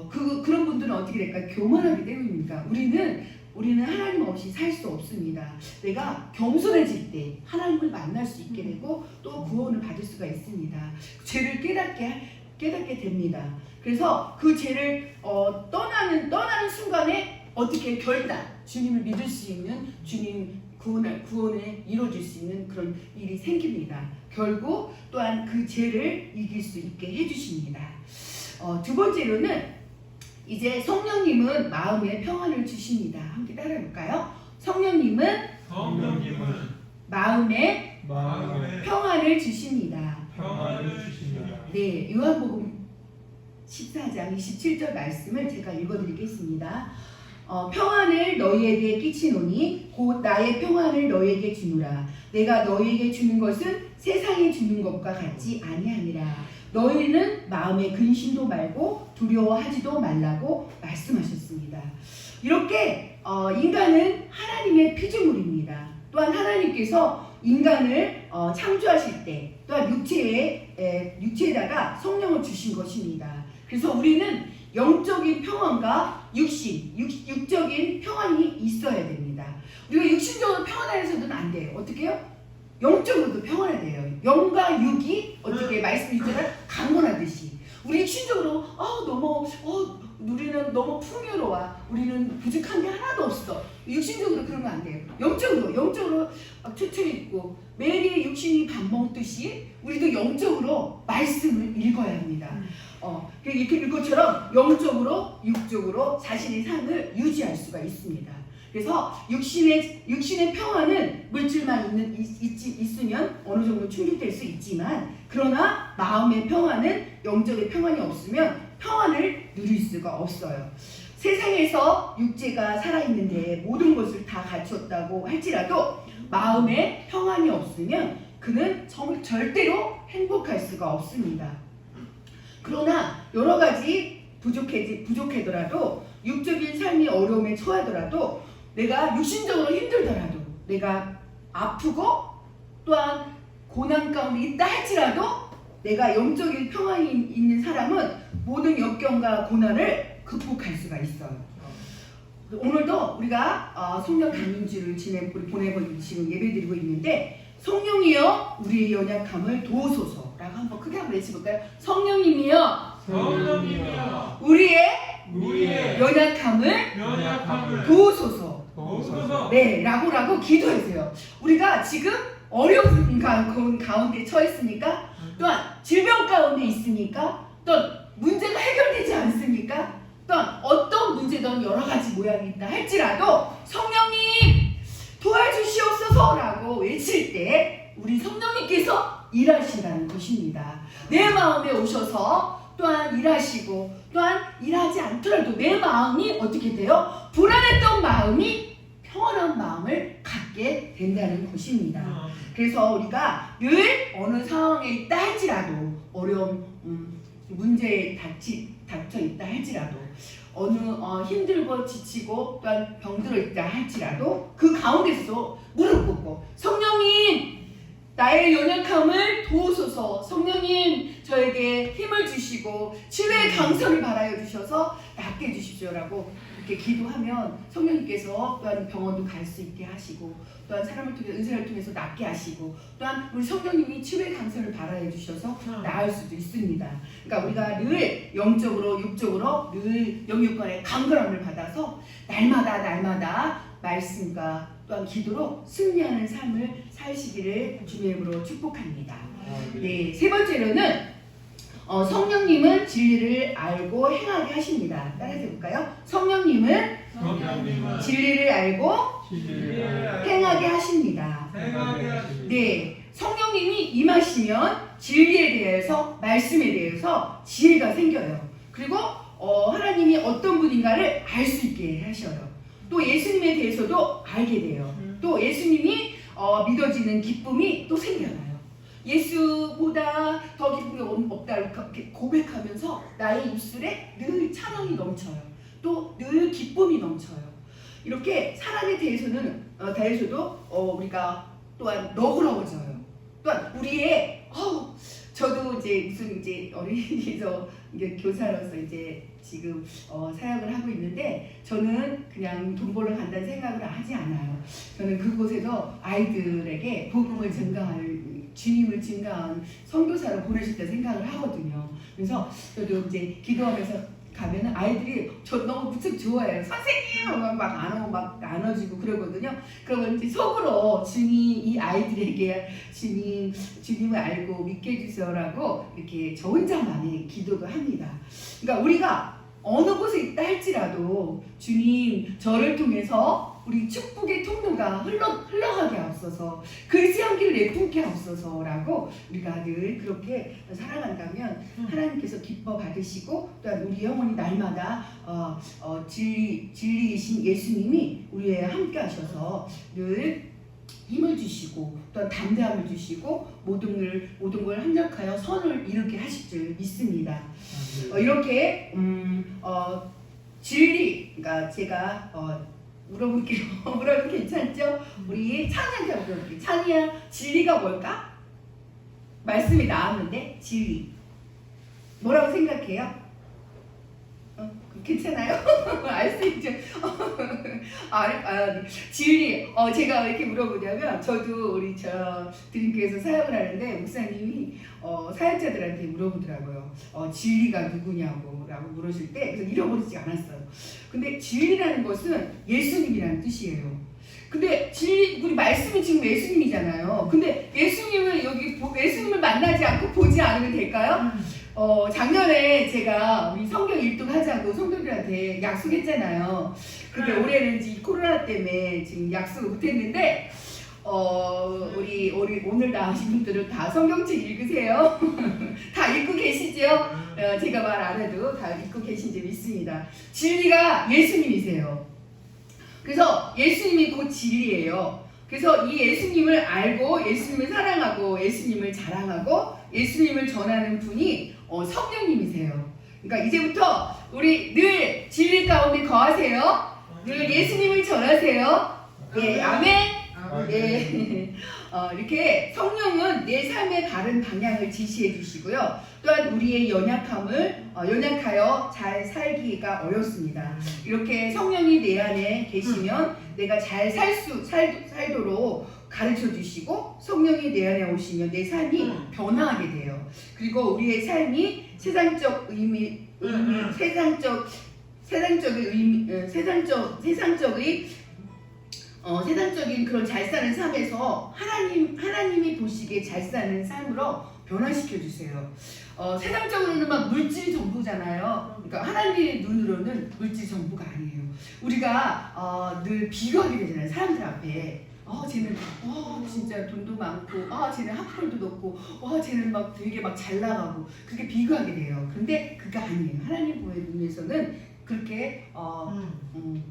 그런 분들은 어떻게 될까요? 교만하기 때문입니다. 우리는 하나님 없이 살 수 없습니다. 내가 겸손해질 때 하나님을 만날 수 있게 되고 또 구원을 받을 수가 있습니다. 죄를 깨닫게 됩니다. 그래서 그 죄를 떠나는 순간에 어떻게 결단, 주님을 믿을 수 있는 주님 구원을 이루어질 수 있는 그런 일이 생깁니다. 결국 또한 그 죄를 이길 수 있게 해주십니다. 두 번째로는 이제 성령님은 마음에 평안을 주십니다. 함께 따라해볼까요? 성령님은 마음에 평안을 주십니다. 네, 요한복음 14장 27절 말씀을 제가 읽어드리겠습니다. 평안을 너희에게 끼치노니 곧 나의 평안을 너희에게 주노라. 내가 너희에게 주는 것은 세상이 주는 것과 같지 아니하니라. 너희는 마음에 근심도 말고 두려워하지도 말라고 말씀하셨습니다. 이렇게 인간은 하나님의 피조물입니다. 또한 하나님께서 인간을 창조하실 때 또한 육체에다가 성령을 주신 것입니다. 그래서 우리는 영적인 평안과 육적인 평안이 있어야 됩니다. 우리가 육신적으로 평안해서는 안 돼요. 어떻게 해요? 영적으로도 평안해야 돼요. 영과 육이 어떻게 말씀이잖아요. 강건하듯이 우리 육신적으로 우리는 너무 풍요로워. 우리는 부족한 게 하나도 없어. 육신적으로 그러면 안 돼요. 영적으로 초철 있고 매일의 육신이 밥 먹듯이 우리도 영적으로 말씀을 읽어야 합니다. 이렇게 읽것처럼 영적으로 육적으로 자신의 삶을 유지할 수가 있습니다. 그래서 육신의 평안은 물질만 있으면 어느 정도 충족될 수 있지만 그러나 마음의 평안은 영적인 평안이 없으면 평안을 누릴 수가 없어요. 세상에서 육체가 살아있는데 모든 것을 다 갖췄다고 할지라도 마음에 평안이 없으면 그는 절대로 행복할 수가 없습니다. 그러나 여러 가지 부족하더라도 육적인 삶이 어려움에 처하더라도 내가 육신적으로 힘들더라도 내가 아프고 또한 고난 가운데 있다 할지라도 내가 영적인 평안이 있는 사람은 모든 역경과 고난을 극복할 수가 있어요. 오늘도 우리가 성령 강림주를 보내고 지금 예배드리고 있는데 성령이여 우리의 연약함을 도우소서라고 한번 크게 한번 외쳐볼까요? 성령님이여 우리의 연약함을 도우소서. 네, 라고 기도해주세요. 우리가 지금 어려운 가운데 처했으니까 또한 질병 가운데 있으니까 또한 문제가 해결되지 않습니까? 또한 어떤 문제든 여러 가지 모양이 있다 할지라도 성령님 도와주시옵소서라고 외칠 때 우리 성령님께서 일하신다는 것입니다. 내 마음에 오셔서 또한 일하시고 또한 일하지 않더라도 내 마음이 어떻게 돼요? 불안했던 마음이 평안한 마음을 갖게 된다는 것입니다. 그래서 우리가 늘 어느 상황에 있다 할지라도 어려움 문제에 닥쳐 있다 할지라도 어느 힘들고 지치고 또한 병들어 있다 할지라도 그 가운데서 무릎 꿇고 성령님 나의 연약함을 도우소서. 성령님 저에게 힘을 주시고 치유의 강성을 발하여 주셔서 낫게 해주십시오라고 이렇게 기도하면 성령님께서 또한 병원도 갈 수 있게 하시고 또한 사람을 통해 은사를 통해서 낫게 하시고 또한 우리 성령님이 치유의 강성을 발하여 주셔서 나을 수도 있습니다. 그러니까 우리가 늘 영적으로 육적으로 늘 영육간의 강건함을 받아서 날마다 말씀과 또한 기도로 승리하는 삶을 사시기를 주님의 이름으로 축복합니다. 네, 세 번째로는 성령님은 진리를 알고 행하게 하십니다. 따라서 해볼까요? 성령님은 진리를 알고 행하게 하십니다. 네, 성령님이 임하시면 진리에 대해서 말씀에 대해서 지혜가 생겨요. 그리고 하나님이 어떤 분인가를 알 수 있게 하셔요. 또 예수님에 대해서도 알게 돼요. 또 예수님이 믿어지는 기쁨이 또 생겨나요. 예수보다 더 기쁨이 없다 이렇게 고백하면서 나의 입술에 늘 찬양이 넘쳐요. 또 늘 기쁨이 넘쳐요. 이렇게 사람에 대해서도 우리가 또한 너그러워져요. 또한 우리의 저도 이제 어린이집에서 이제 교사로서 이제 지금 사역을 하고 있는데 저는 그냥 돈 벌러 간다는 생각을 하지 않아요. 저는 그곳에서 아이들에게 복음을 증가할 주님을 증가한 선교사로 보내실 때 생각을 하거든요. 그래서 저도 이제 기도하면서 가면은 아이들이 저 너무 무척 좋아해요. 선생님! 막 안아주고 그러거든요. 그러면 이제 속으로 주님 이 아이들에게 주님을 알고 믿게 해주세요라고 이렇게 저 혼자만의 기도도 합니다. 그러니까 우리가 어느 곳에 있다 할지라도 주님 저를 통해서 우리 축복의 통로가 흘러가게 하옵소서. 그리스도의 길을 내뿜게 하옵소서라고 우리가 늘 그렇게 살아간다면 하나님께서 기뻐 받으시고 또한 우리 영혼이 날마다 진리이신 예수님이 우리에 함께 하셔서 늘 힘을 주시고 또한 담대함을 주시고 모든 걸 합력하여 선을 이루게 하실 줄 믿습니다. 이렇게 진리, 그러니까 제가 물어볼게요. 물어보면 괜찮죠? 우리 찬이한테 물어볼게요. 찬이야, 진리가 뭘까? 말씀이 나왔는데 진리 뭐라고 생각해요? 괜찮아요? 알 수 있죠? 진리. 제가 왜 이렇게 물어보냐면 저도 우리 드림교회에서 사역을 하는데 목사님이 사역자들한테 물어보더라고요. 진리가 누구냐고 라고 물으실 때 그래서 잃어버리지 않았어요. 근데 진리라는 것은 예수님이라는 뜻이에요. 근데 진리, 우리 말씀이 지금 예수님이잖아요. 근데 예수님을 만나지 않고 보지 않으면 될까요? 작년에 제가 우리 성경 1등 하자고 성도들한테 약속했잖아요. 근데 올해는 이 코로나 때문에 지금 약속을 못했는데, 우리 오늘 나오신 분들은 다 성경책 읽으세요. 다 읽고 계시죠? 제가 말 안 해도 다 읽고 계신 줄 믿습니다. 진리가 예수님이세요. 그래서 예수님이 곧 진리예요. 그래서 이 예수님을 알고 예수님을 사랑하고 예수님을 자랑하고 예수님을 전하는 분이 성령님이세요. 그러니까 이제부터 우리 늘 진리 가운데 거하세요. 늘 예수님을 전하세요. 네, 아멘. 네. 이렇게 성령은 내 삶의 바른 방향을 지시해 주시고요. 또한 우리의 연약하여 잘 살기가 어렵습니다. 이렇게 성령이 내 안에 계시면 내가 잘 살도록 가르쳐 주시고 성령이 내 안에 오시면 내 삶이 변화하게 돼요. 그리고 우리의 삶이 세상적인 그런 잘 사는 삶에서 하나님이 보시기에 잘 사는 삶으로 변화시켜 주세요. 세상적으로는 막 물질 정보잖아요. 그러니까 하나님의 눈으로는 물질 정보가 아니에요. 우리가 늘 비교하게 되잖아요. 사람들 앞에. 쟤는 진짜 돈도 많고, 쟤는 학벌도 높고, 쟤는 막 되게 막 잘 나가고, 그렇게 비교하게 돼요. 그런데 그게 아니에요. 하나님 눈에서는 그렇게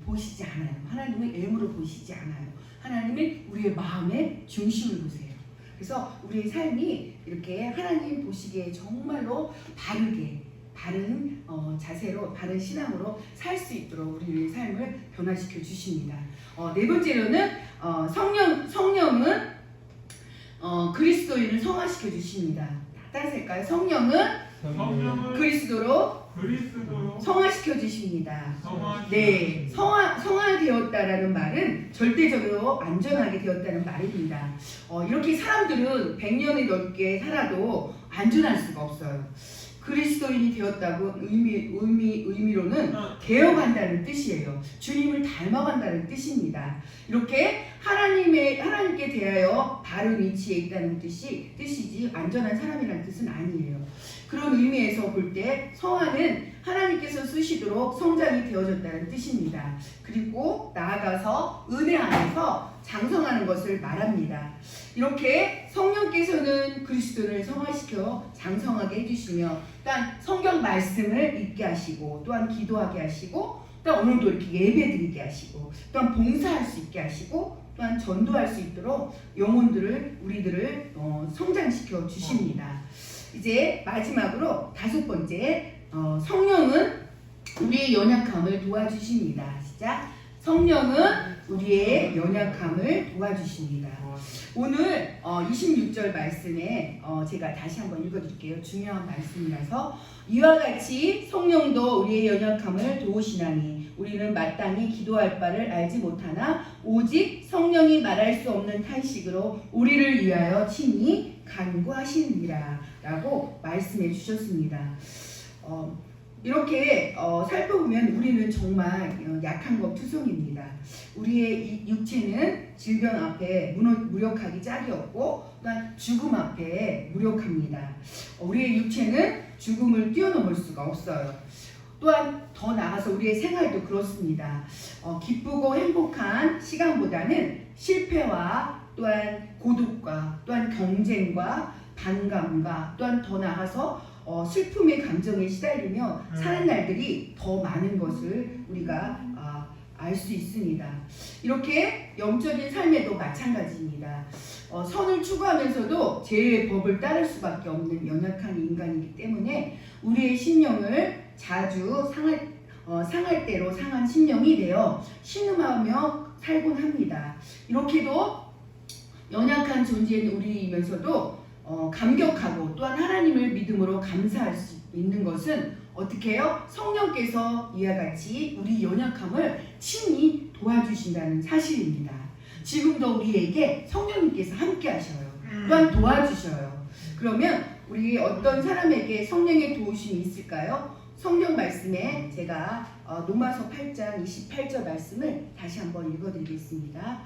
보시지 않아요. 하나님은 외모로 보시지 않아요. 하나님은 우리의 마음의 중심을 보세요. 그래서 우리의 삶이 이렇게 하나님 보시기에 정말로 바른 자세로, 바른 신앙으로 살 수 있도록 우리의 삶을 변화시켜 주십니다. 네 번째로는 성령은 그리스도인을 성화시켜 주십니다. 따라서 할까요? 성령은 그리스도로 성화시켜 주십니다. 네, 성화되었다라는 말은 절대적으로 안전하게 되었다는 말입니다. 이렇게 사람들은 100년이 넘게 살아도 안전할 수가 없어요. 그리스도인이 되었다고 의미로는 되어간다는 뜻이에요. 주님을 닮아간다는 뜻입니다. 이렇게 하나님께 대하여 바른 위치에 있다는 뜻이지 안전한 사람이라는 뜻은 아니에요. 그런 의미에서 볼 때 성화는 하나님께서 쓰시도록 성장이 되어졌다는 뜻입니다. 그리고 나아가서 은혜 안에서 장성하는 것을 말합니다. 이렇게 성령께서는 그리스도를 성화시켜 장성하게 해주시며 또한 성경 말씀을 읽게 하시고 또한 기도하게 하시고 또한 오늘도 이렇게 예배드리게 하시고 또한 봉사할 수 있게 하시고 또한 전도할 수 있도록 우리들을 성장시켜 주십니다. 이제 마지막으로 5번째, 성령은 우리의 연약함을 도와주십니다. 시작. 성령은 우리의 연약함을 도와주십니다. 오늘 26절 말씀에 제가 다시 한번 읽어드릴게요. 중요한 말씀이라서 이와 같이 성령도 우리의 연약함을 도우시나니 우리는 마땅히 기도할 바를 알지 못하나 오직 성령이 말할 수 없는 탄식으로 우리를 위하여 친히 간구하시느니라 라고 말씀해 주셨습니다. 이렇게 살펴보면 우리는 정말 약한 것 투성입니다. 우리의 육체는 질병 앞에 무력하기 짝이 없고 또한 죽음 앞에 무력합니다. 우리의 육체는 죽음을 뛰어넘을 수가 없어요. 또한 더 나아가서 우리의 생활도 그렇습니다. 기쁘고 행복한 시간보다는 실패와 또한 고독과 또한 경쟁과 반감과 또한 더 나아가서 슬픔의 감정에 시달리며 사는 날들이 더 많은 것을 우리가 알 수 있습니다. 이렇게 영적인 삶에도 마찬가지입니다. 선을 추구하면서도 죄의 법을 따를 수밖에 없는 연약한 인간이기 때문에 우리의 심령을 자주 상할 대로 상한 심령이 되어 신음하며 살곤 합니다. 이렇게도 연약한 존재인 우리이면서도 감격하고 또한 하나님을 믿음으로 감사할 수 있는 것은 어떻게 해요? 성령께서 이와 같이 우리 연약함을 친히 도와주신다는 사실입니다. 지금도 우리에게 성령님께서 함께 하셔요. 또한 도와주셔요. 그러면 우리 어떤 사람에게 성령의 도우심이 있을까요? 성경 말씀에 제가 로마서 8장 28절 말씀을 다시 한번 읽어드리겠습니다.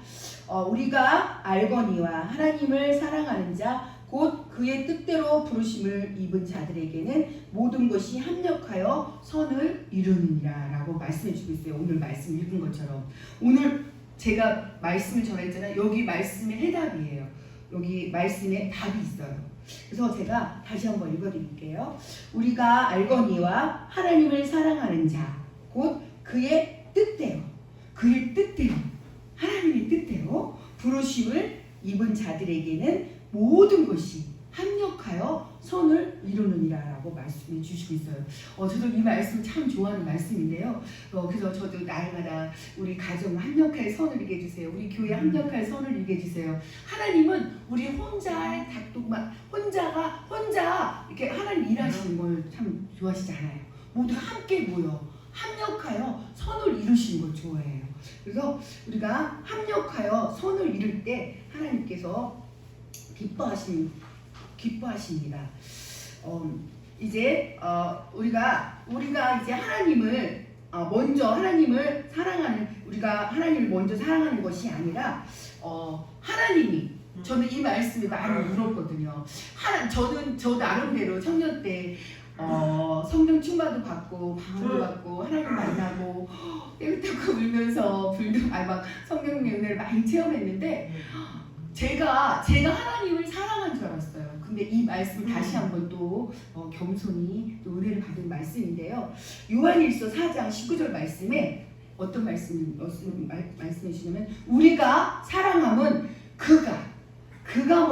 우리가 알거니와 하나님을 사랑하는 자 곧 그의 뜻대로 부르심을 입은 자들에게는 모든 것이 합력하여 선을 이루느니라 라고 말씀해 주고 있어요. 오늘 말씀 읽은 것처럼. 오늘 제가 말씀을 전했잖아요. 여기 말씀의 해답이에요. 여기 말씀에 답이 있어요. 그래서 제가 다시 한번 읽어드릴게요. 우리가 알거니와 하나님을 사랑하는 자 곧 그의 뜻대로 하나님의 뜻대로 부르심을 입은 자들에게는 모든 것이 합력하여 선을 이루느니라 라고 말씀해 주시고 있어요. 저도 이 말씀 참 좋아하는 말씀인데요. 그래서 저도 날마다 우리 가정 합력할 선을 이루게 해주세요. 우리 교회 합력할 선을 이루게 해주세요. 하나님은 우리 혼자 이렇게 하나님 일하시는 걸 참 좋아하시지 않아요. 모두 함께 모여 합력하여 선을 이루시는 걸 좋아해요. 그래서 우리가 합력하여 선을 이룰 때 하나님께서 기뻐하십니다. 이제 우리가 이제 하나님을 사랑하는 우리가 하나님을 먼저 사랑하는 것이 아니라 하나님이 저는 이 말씀이 많이 울었거든요. 저 나름대로 청년 때 성령 충만도 받고 방언도 받고 하나님 만나고 떼우떼고 울면서 막 성령의 은혜를 많이 체험했는데 제가 하나님을 사랑한 줄 알았어요. 근데 이 말씀 다시 한번 또 겸손히 또 은혜를 받은 말씀인데요. 요한일서 4장 19절 말씀에 어떤 말씀해 주시냐면 우리가 사랑함은 그가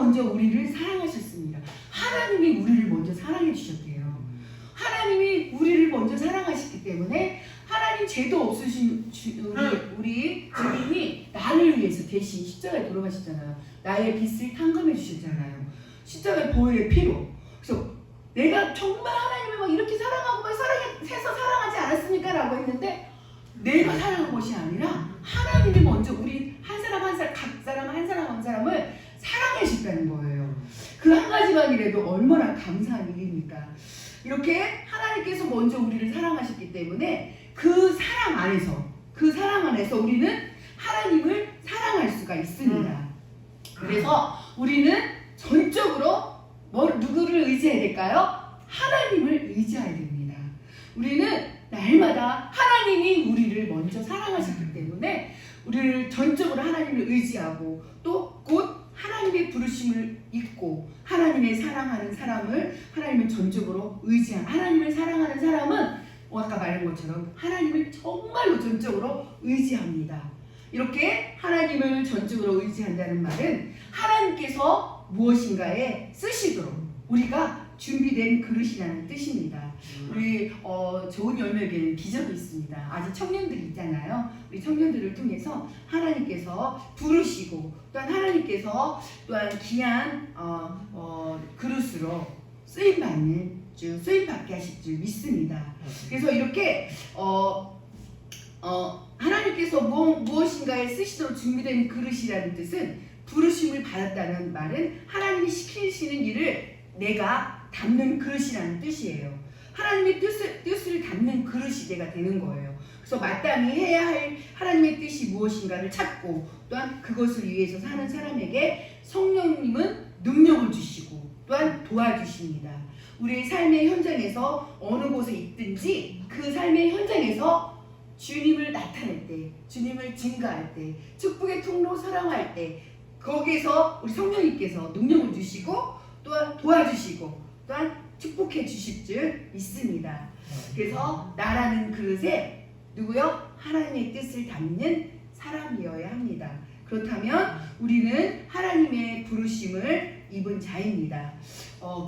먼저 우리를 사랑하셨습니다. 하나님이 우리를 먼저 사랑해 주셨대요. 하나님이 우리를 먼저 사랑하셨기 때문에 하나님 죄도 없으신 우리 주님이 나를 위해서 대신 십자가에 돌아가셨잖아요. 나의 빚을 탕감해 주셨잖아요. 십자가의 보혈의 피로. 그래서 내가 정말 하나님을 막 이렇게 사랑하고 막 해서 사랑하지 않았습니까? 라고 했는데 내가 사랑한 것이 아니라 하나님이 먼저 우리 한 사람 한 사람 각 사람 한 사람 한 사람을 사랑해 주셨다는 거예요. 그 한 가지만이라도 얼마나 감사한 일입니까? 이렇게 하나님께서 먼저 우리를 사랑하셨기 때문에 그 사랑 안에서 우리는 하나님을 사랑할 수가 있습니다. 그래서 우리는 전적으로 누구를 의지해야 될까요? 하나님을 의지해야 됩니다. 우리는 날마다 하나님이 우리를 먼저 사랑하셨기 때문에 우리를 전적으로 하나님을 의지하고 또 곧 하나님의 부르심을 잊고 하나님의 사랑하는 사람을 하나님을 전적으로 하나님을 사랑하는 사람은 아까 말한 것처럼 하나님을 정말로 전적으로 의지합니다. 이렇게 하나님을 전적으로 의지한다는 말은 하나님께서 무엇인가에 쓰시도록 우리가 준비된 그릇이라는 뜻입니다. 우리 좋은 열매교회는 비전이 있습니다. 아직 청년들이 있잖아요. 우리 청년들을 통해서 하나님께서 부르시고 또한 하나님께서 또한 귀한 그릇으로 쓰임받게 하실 줄 믿습니다. 그래서 이렇게 하나님께서 무엇인가에 쓰시도록 준비된 그릇이라는 뜻은 부르심을 받았다는 말은 하나님이 시키시는 일을 내가 담는 그릇이라는 뜻이에요. 하나님의 뜻을 담는 그릇이 내가 되는 거예요. 그래서 마땅히 해야 할 하나님의 뜻이 무엇인가를 찾고 또한 그것을 위해서 사는 사람에게 성령님은 능력을 주시고 또한 도와주십니다. 우리의 삶의 현장에서 어느 곳에 있든지 그 삶의 현장에서 주님을 나타낼 때, 주님을 증거할 때, 축복의 통로 사랑할 때 거기에서 우리 성령님께서 능력을 주시고 또한 도와주시고 또한 축복해 주실 줄 믿습니다. 그래서 나라는 그릇에 누구요? 하나님의 뜻을 담는 사람이어야 합니다. 그렇다면 우리는 하나님의 부르심을 입은 자입니다.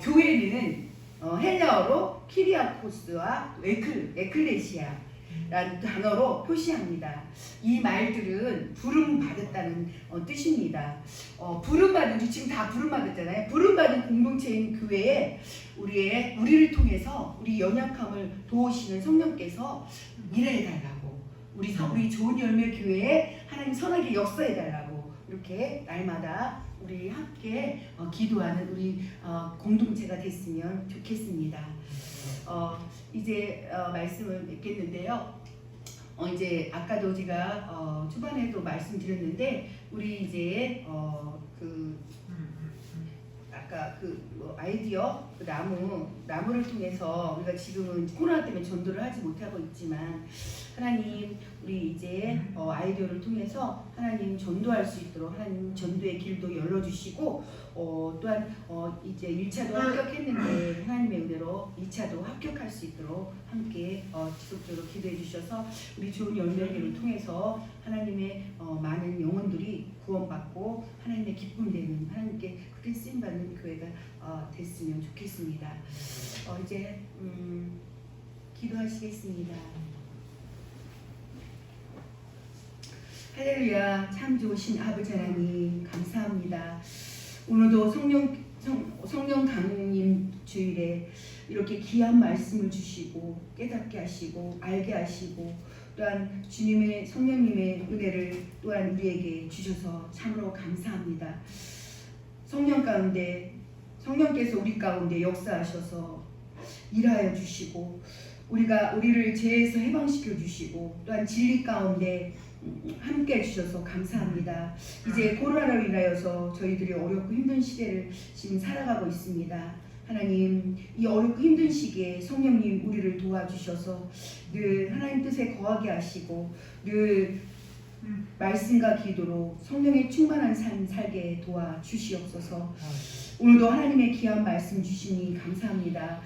교회는 헬라어로 키리아코스와 에클레시아 라는 단어로 표시합니다. 이 말들은 부름받았다는 뜻입니다. 부름받은, 우리 지금 다 부름받았잖아요. 부름받은 공동체인 교회에 우리를 통해서 우리 연약함을 도우시는 성령께서 일해달라고 우리 좋은 열매 교회에 하나님 선하게 역사해달라고 이렇게 날마다 우리 함께 기도하는 우리 공동체가 됐으면 좋겠습니다. 이제 말씀을 맺겠는데요. 이제 아까도 제가 초반에도 말씀드렸는데 우리 이제 아까 아이디어 나무를 통해서 우리가 지금은 코로나 때문에 전도를 하지 못하고 있지만 하나님 우리 이제 아이디어를 통해서 하나님 전도할 수 있도록 하나님 전도의 길도 열어주시고 또한 이제 1차도 합격했는데 하나님의 은혜로 2차도 합격할 수 있도록 함께 지속적으로 기도해 주셔서 우리 좋은 열매를 통해서 하나님의 많은 영혼들이 구원받고 하나님의 기쁨 되는 하나님께 크게 쓰임받는 교회가 됐으면 좋겠습니다. 이제 기도하시겠습니다. 할렐루야. 참 좋으신 아버지 하나님 감사합니다. 오늘도 성령 강림 주일에 이렇게 귀한 말씀을 주시고 깨닫게 하시고 알게 하시고 또한 주님의 성령님의 은혜를 또한 우리에게 주셔서 참으로 감사합니다. 성령께서 우리 가운데 역사하셔서 일하여 주시고 우리를 죄에서 해방시켜 주시고 또한 진리 가운데 함께 해주셔서 감사합니다. 이제 코로나로 인하여서 저희들이 어렵고 힘든 시대를 지금 살아가고 있습니다. 하나님, 이 어렵고 힘든 시기에 성령님 우리를 도와주셔서 늘 하나님 뜻에 거하게 하시고 늘 말씀과 기도로 성령의 충만한 삶 살게 도와주시옵소서. 오늘도 하나님의 귀한 말씀 주시니 감사합니다.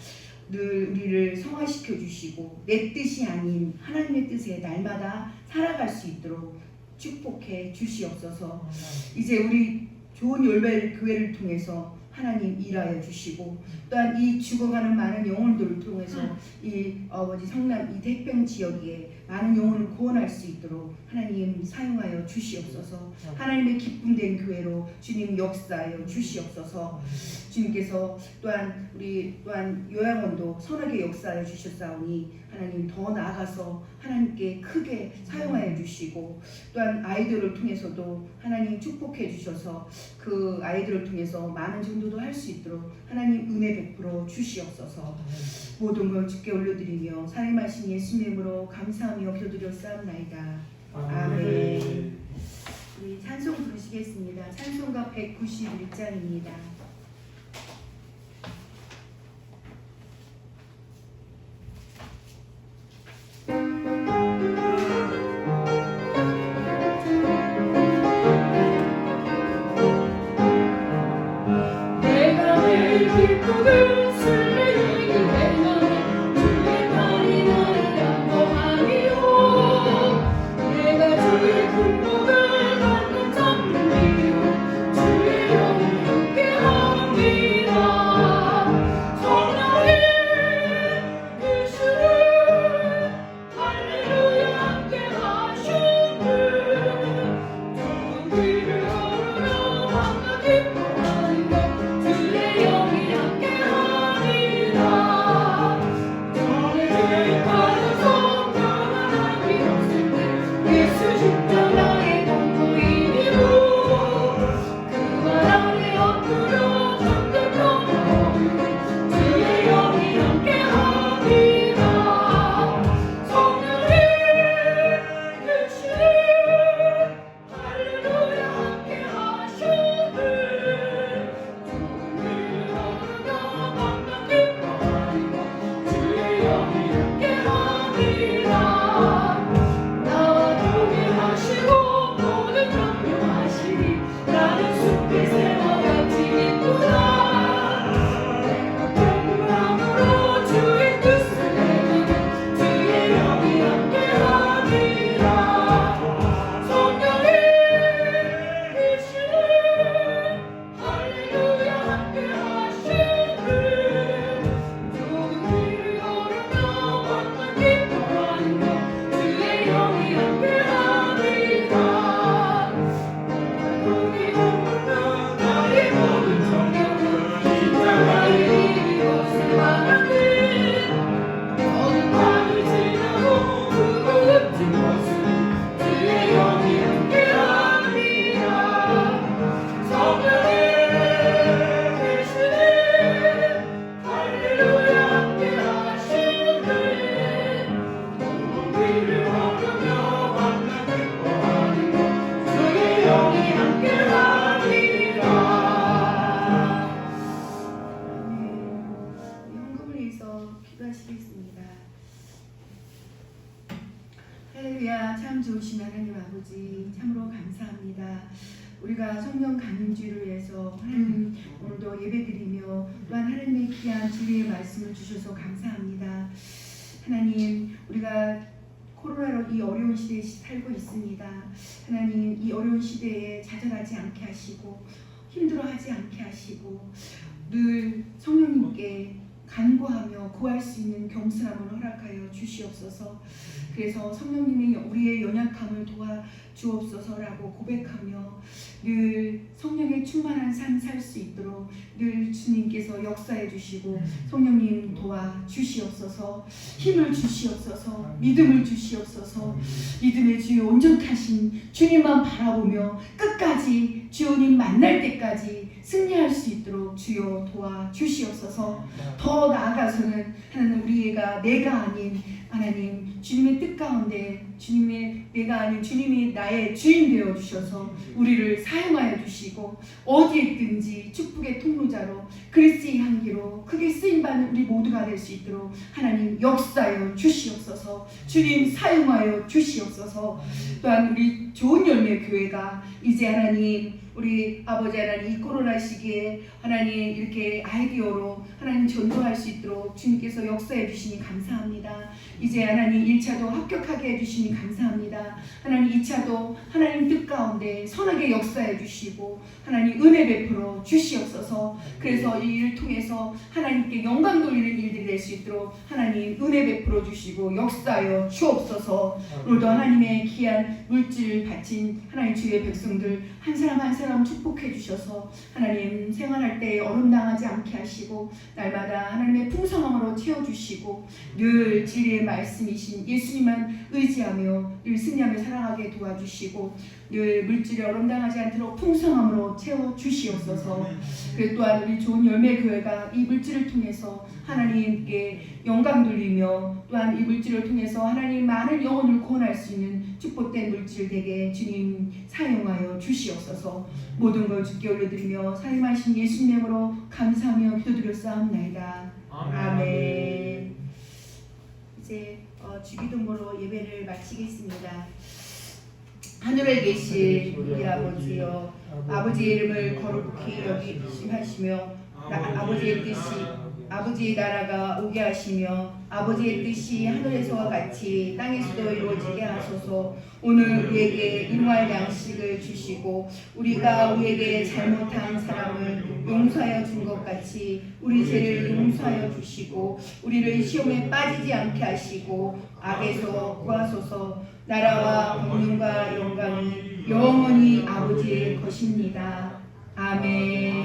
늘 우리를 성화시켜 주시고 내 뜻이 아닌 하나님의 뜻에 날마다 살아갈 수 있도록 축복해 주시옵소서. 이제 우리 좋은 열매를 교회를 통해서 하나님 일하여 주시고 또한 이 죽어가는 많은 영혼들을 통해서 이 아버지 성남 이 대평 지역에 많은 영혼을 구원할 수 있도록 하나님 사용하여 주시옵소서. 하나님의 기쁨된 교회로 주님 역사하여 주시옵소서. 주님께서 또한 우리 또한 요양원도 선하게 역사하여 주셨사오니 하나님 더 나아가서 하나님께 크게 사용하여 주시고 또한 아이들을 통해서도 하나님 축복해 주셔서 그 아이들을 통해서 많은 전도도 할 수 있도록 하나님 은혜 베풀어 주시옵소서. 모든 걸 주께 올려드리며 살림하신 예수님의 이름으로 감사하며 기도드렸사옵나이다. 아멘. 우리 찬송 부르시겠습니다. 찬송가 191장입니다. 할렐루야. 참 좋으신 하나님 아버지 참으로 감사합니다. 우리가 성령 강림주의를 위해서 하나님 오늘도 예배드리며 또한 하나님의 귀한 진리의 말씀을 주셔서 감사합니다. 하나님 우리가 코로나로 이 어려운 시대에 살고 있습니다. 하나님 이 어려운 시대에 좌절하지 않게 하시고 힘들어하지 않게 하시고 늘 성령님께 간구하며 구할 수 있는 겸손함을 허락하여 주시옵소서. 그래서 성령님이 우리의 연약함을 도와주옵소서라고 고백하며 늘 성령의 충만한 삶 살 수 있도록 늘 주님께서 역사해 주시고 성령님 도와주시옵소서. 힘을 주시옵소서. 믿음을 주시옵소서. 믿음의 주여 온전하신 주님만 바라보며 끝까지 주님 만날 때까지 승리할 수 있도록 주여 도와주시옵소서. 더 나아가서는 하나님 우리가 내가 아닌 하나님 주님의 뜻 가운데 주님의 내가 아닌 주님이 나의 주인 되어 주셔서 우리를 사용하여 주시고 어디에 있든지 축복의 통로자로 그리스도의 향기로 크게 쓰임받는 우리 모두가 될 수 있도록 하나님 역사하여 주시옵소서. 주님 사용하여 주시옵소서. 또한 우리 좋은 열매 교회가 이제 하나님 우리 아버지 하나님 이 코로나 시기에 하나님 이렇게 아이디어로 하나님 전도할 수 있도록 주님께서 역사해 주시니 감사합니다. 이제 하나님 1차도 합격하게 해주시니 주님 감사합니다. 하나님 2차도 하나님 뜻 가운데 선하게 역사해 주시고 하나님 은혜 베풀어 주시옵소서. 그래서 이 일을 통해서 하나님께 영광 돌리는 일들이 될 수 있도록 하나님 은혜 베풀어 주시고 역사하여 주옵소서. 오늘도 하나님의 귀한 물질 바친 하나님 주의 백성들 한 사람 한 사람 축복해 주셔서 하나님 생활할 때 어긋나지 않게 하시고 날마다 하나님의 풍성함으로 채워주시고 늘 진리의 말씀이신 예수님만 의지하며 늘 승리하며 살아가게 도와주시고 늘 물질에 어긋나지 않도록 풍성함으로 채워주시옵소서. 그리고 또한 우리 좋은 열매 교회가 이 물질을 통해서 하나님께 영광 돌리며 또한 이 물질을 통해서 하나님 많은 영혼을 구원할 수 있는 축복된 물질 되게 주님 사용하여 주시옵소서. 모든 걸 주께 올려드리며 사임하신 예수님 이름으로 감사하며 기도드렸사옵나이다. 아멘. 이제 주기도문으로 예배를 마치겠습니다. 하늘에 계신 우리 아버지여, 아버지의 이름을 거룩히 여기시며 아버지의 뜻이 아버지의 나라가 오게 하시며 아버지의 뜻이 하늘에서와 같이 땅에서도 이루어지게 하소서. 오늘 우리에게 일용할 양식을 주시고 우리가 우리에게 잘못한 사람을 용서하여 준 것 같이 우리 죄를 용서하여 주시고 우리를 시험에 빠지지 않게 하시고 악에서 구하소서. 나라와 권능과 영광이 영원히 아버지의 것입니다. 아멘.